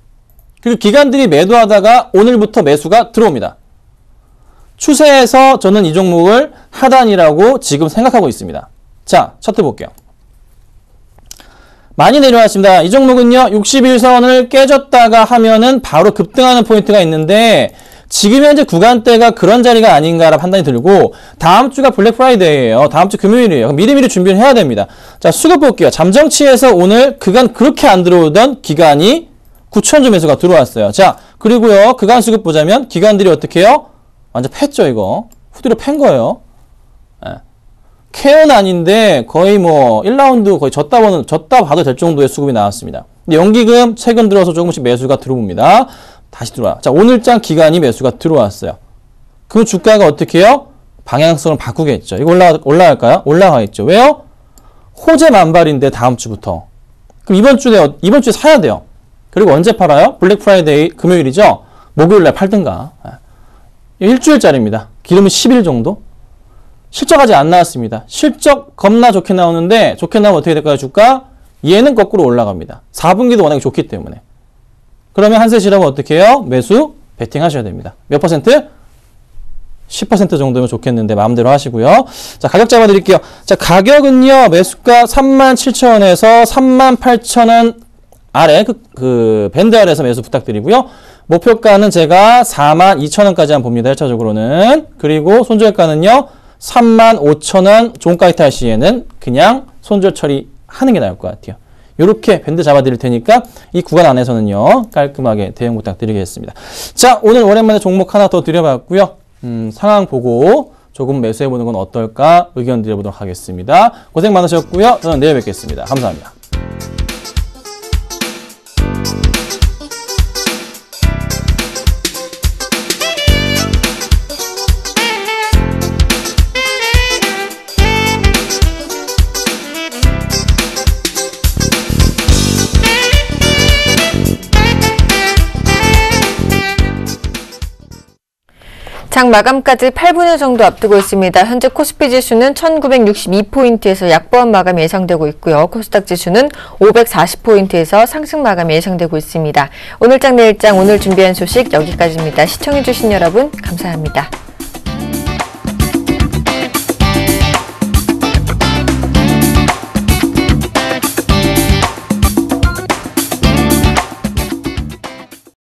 그리고 기관들이 매도하다가 오늘부터 매수가 들어옵니다. 추세에서 저는 이 종목을 하단이라고 지금 생각하고 있습니다. 자, 차트 볼게요. 많이 내려왔습니다. 이 종목은요, 61선을 깨졌다가 하면은 바로 급등하는 포인트가 있는데 지금 현재 구간대가 그런 자리가 아닌가라는 판단이 들고 다음 주가 블랙 프라이데이예요. 다음 주 금요일이에요. 미리미리 준비를 해야 됩니다. 자, 수급 볼게요. 잠정치에서 오늘 그간 그렇게 안 들어오던 기간이 9,000주 매수가 들어왔어요. 자, 그리고요, 그간 수급 보자면 기관들이 어떻게 해요? 완전 팼죠, 이거. 후드로 팬 거예요. 예. 케어는 아닌데 거의 뭐 1라운드 거의 졌다 봐도 될 정도의 수급이 나왔습니다. 근데 연기금 최근 들어서 조금씩 매수가 들어옵니다. 다시 들어와요. 자, 오늘장 기간이 매수가 들어왔어요. 그럼 주가가 어떻게 해요? 방향성을 바꾸겠죠. 이거 올라갈까요? 올라가겠죠. 왜요? 호재 만발인데 다음 주부터. 그럼 이번 주에 사야 돼요. 그리고 언제 팔아요? 블랙 프라이데이 금요일이죠. 목요일날 팔든가. 일주일짜리입니다. 기름은 10일 정도. 실적 아직 안 나왔습니다. 실적 겁나 좋게 나오는데 좋게 나오면 어떻게 될까요? 주가? 얘는 거꾸로 올라갑니다. 4분기도 워낙에 좋기 때문에. 그러면 한세실험은 어떻게 해요? 매수, 베팅 하셔야 됩니다. 몇 퍼센트? 10% 정도면 좋겠는데 마음대로 하시고요. 자, 가격 잡아드릴게요. 자, 가격은요. 매수가 37,000원에서 38,000원 아래 그 밴드 아래에서 매수 부탁드리고요. 목표가는 제가 42,000원까지 한번 봅니다. 1차적으로는. 그리고 손절가는요. 35,000원 종가에 탈 시에는 그냥 손절 처리하는 게 나을 것 같아요. 이렇게 밴드 잡아드릴 테니까 이 구간 안에서는요. 깔끔하게 대응 부탁드리겠습니다. 자, 오늘 오랜만에 종목 하나 더 드려봤고요. 상황 보고 조금 매수해보는 건 어떨까 의견 드려보도록 하겠습니다. 고생 많으셨고요. 저는 내일 뵙겠습니다. 감사합니다. 장 마감까지 8분여 정도 앞두고 있습니다. 현재 코스피 지수는 1962포인트에서 약보합 마감이 예상되고 있고요. 코스닥 지수는 540포인트에서 상승 마감이 예상되고 있습니다. 오늘 장 내일 장 오늘 준비한 소식 여기까지입니다. 시청해주신 여러분 감사합니다.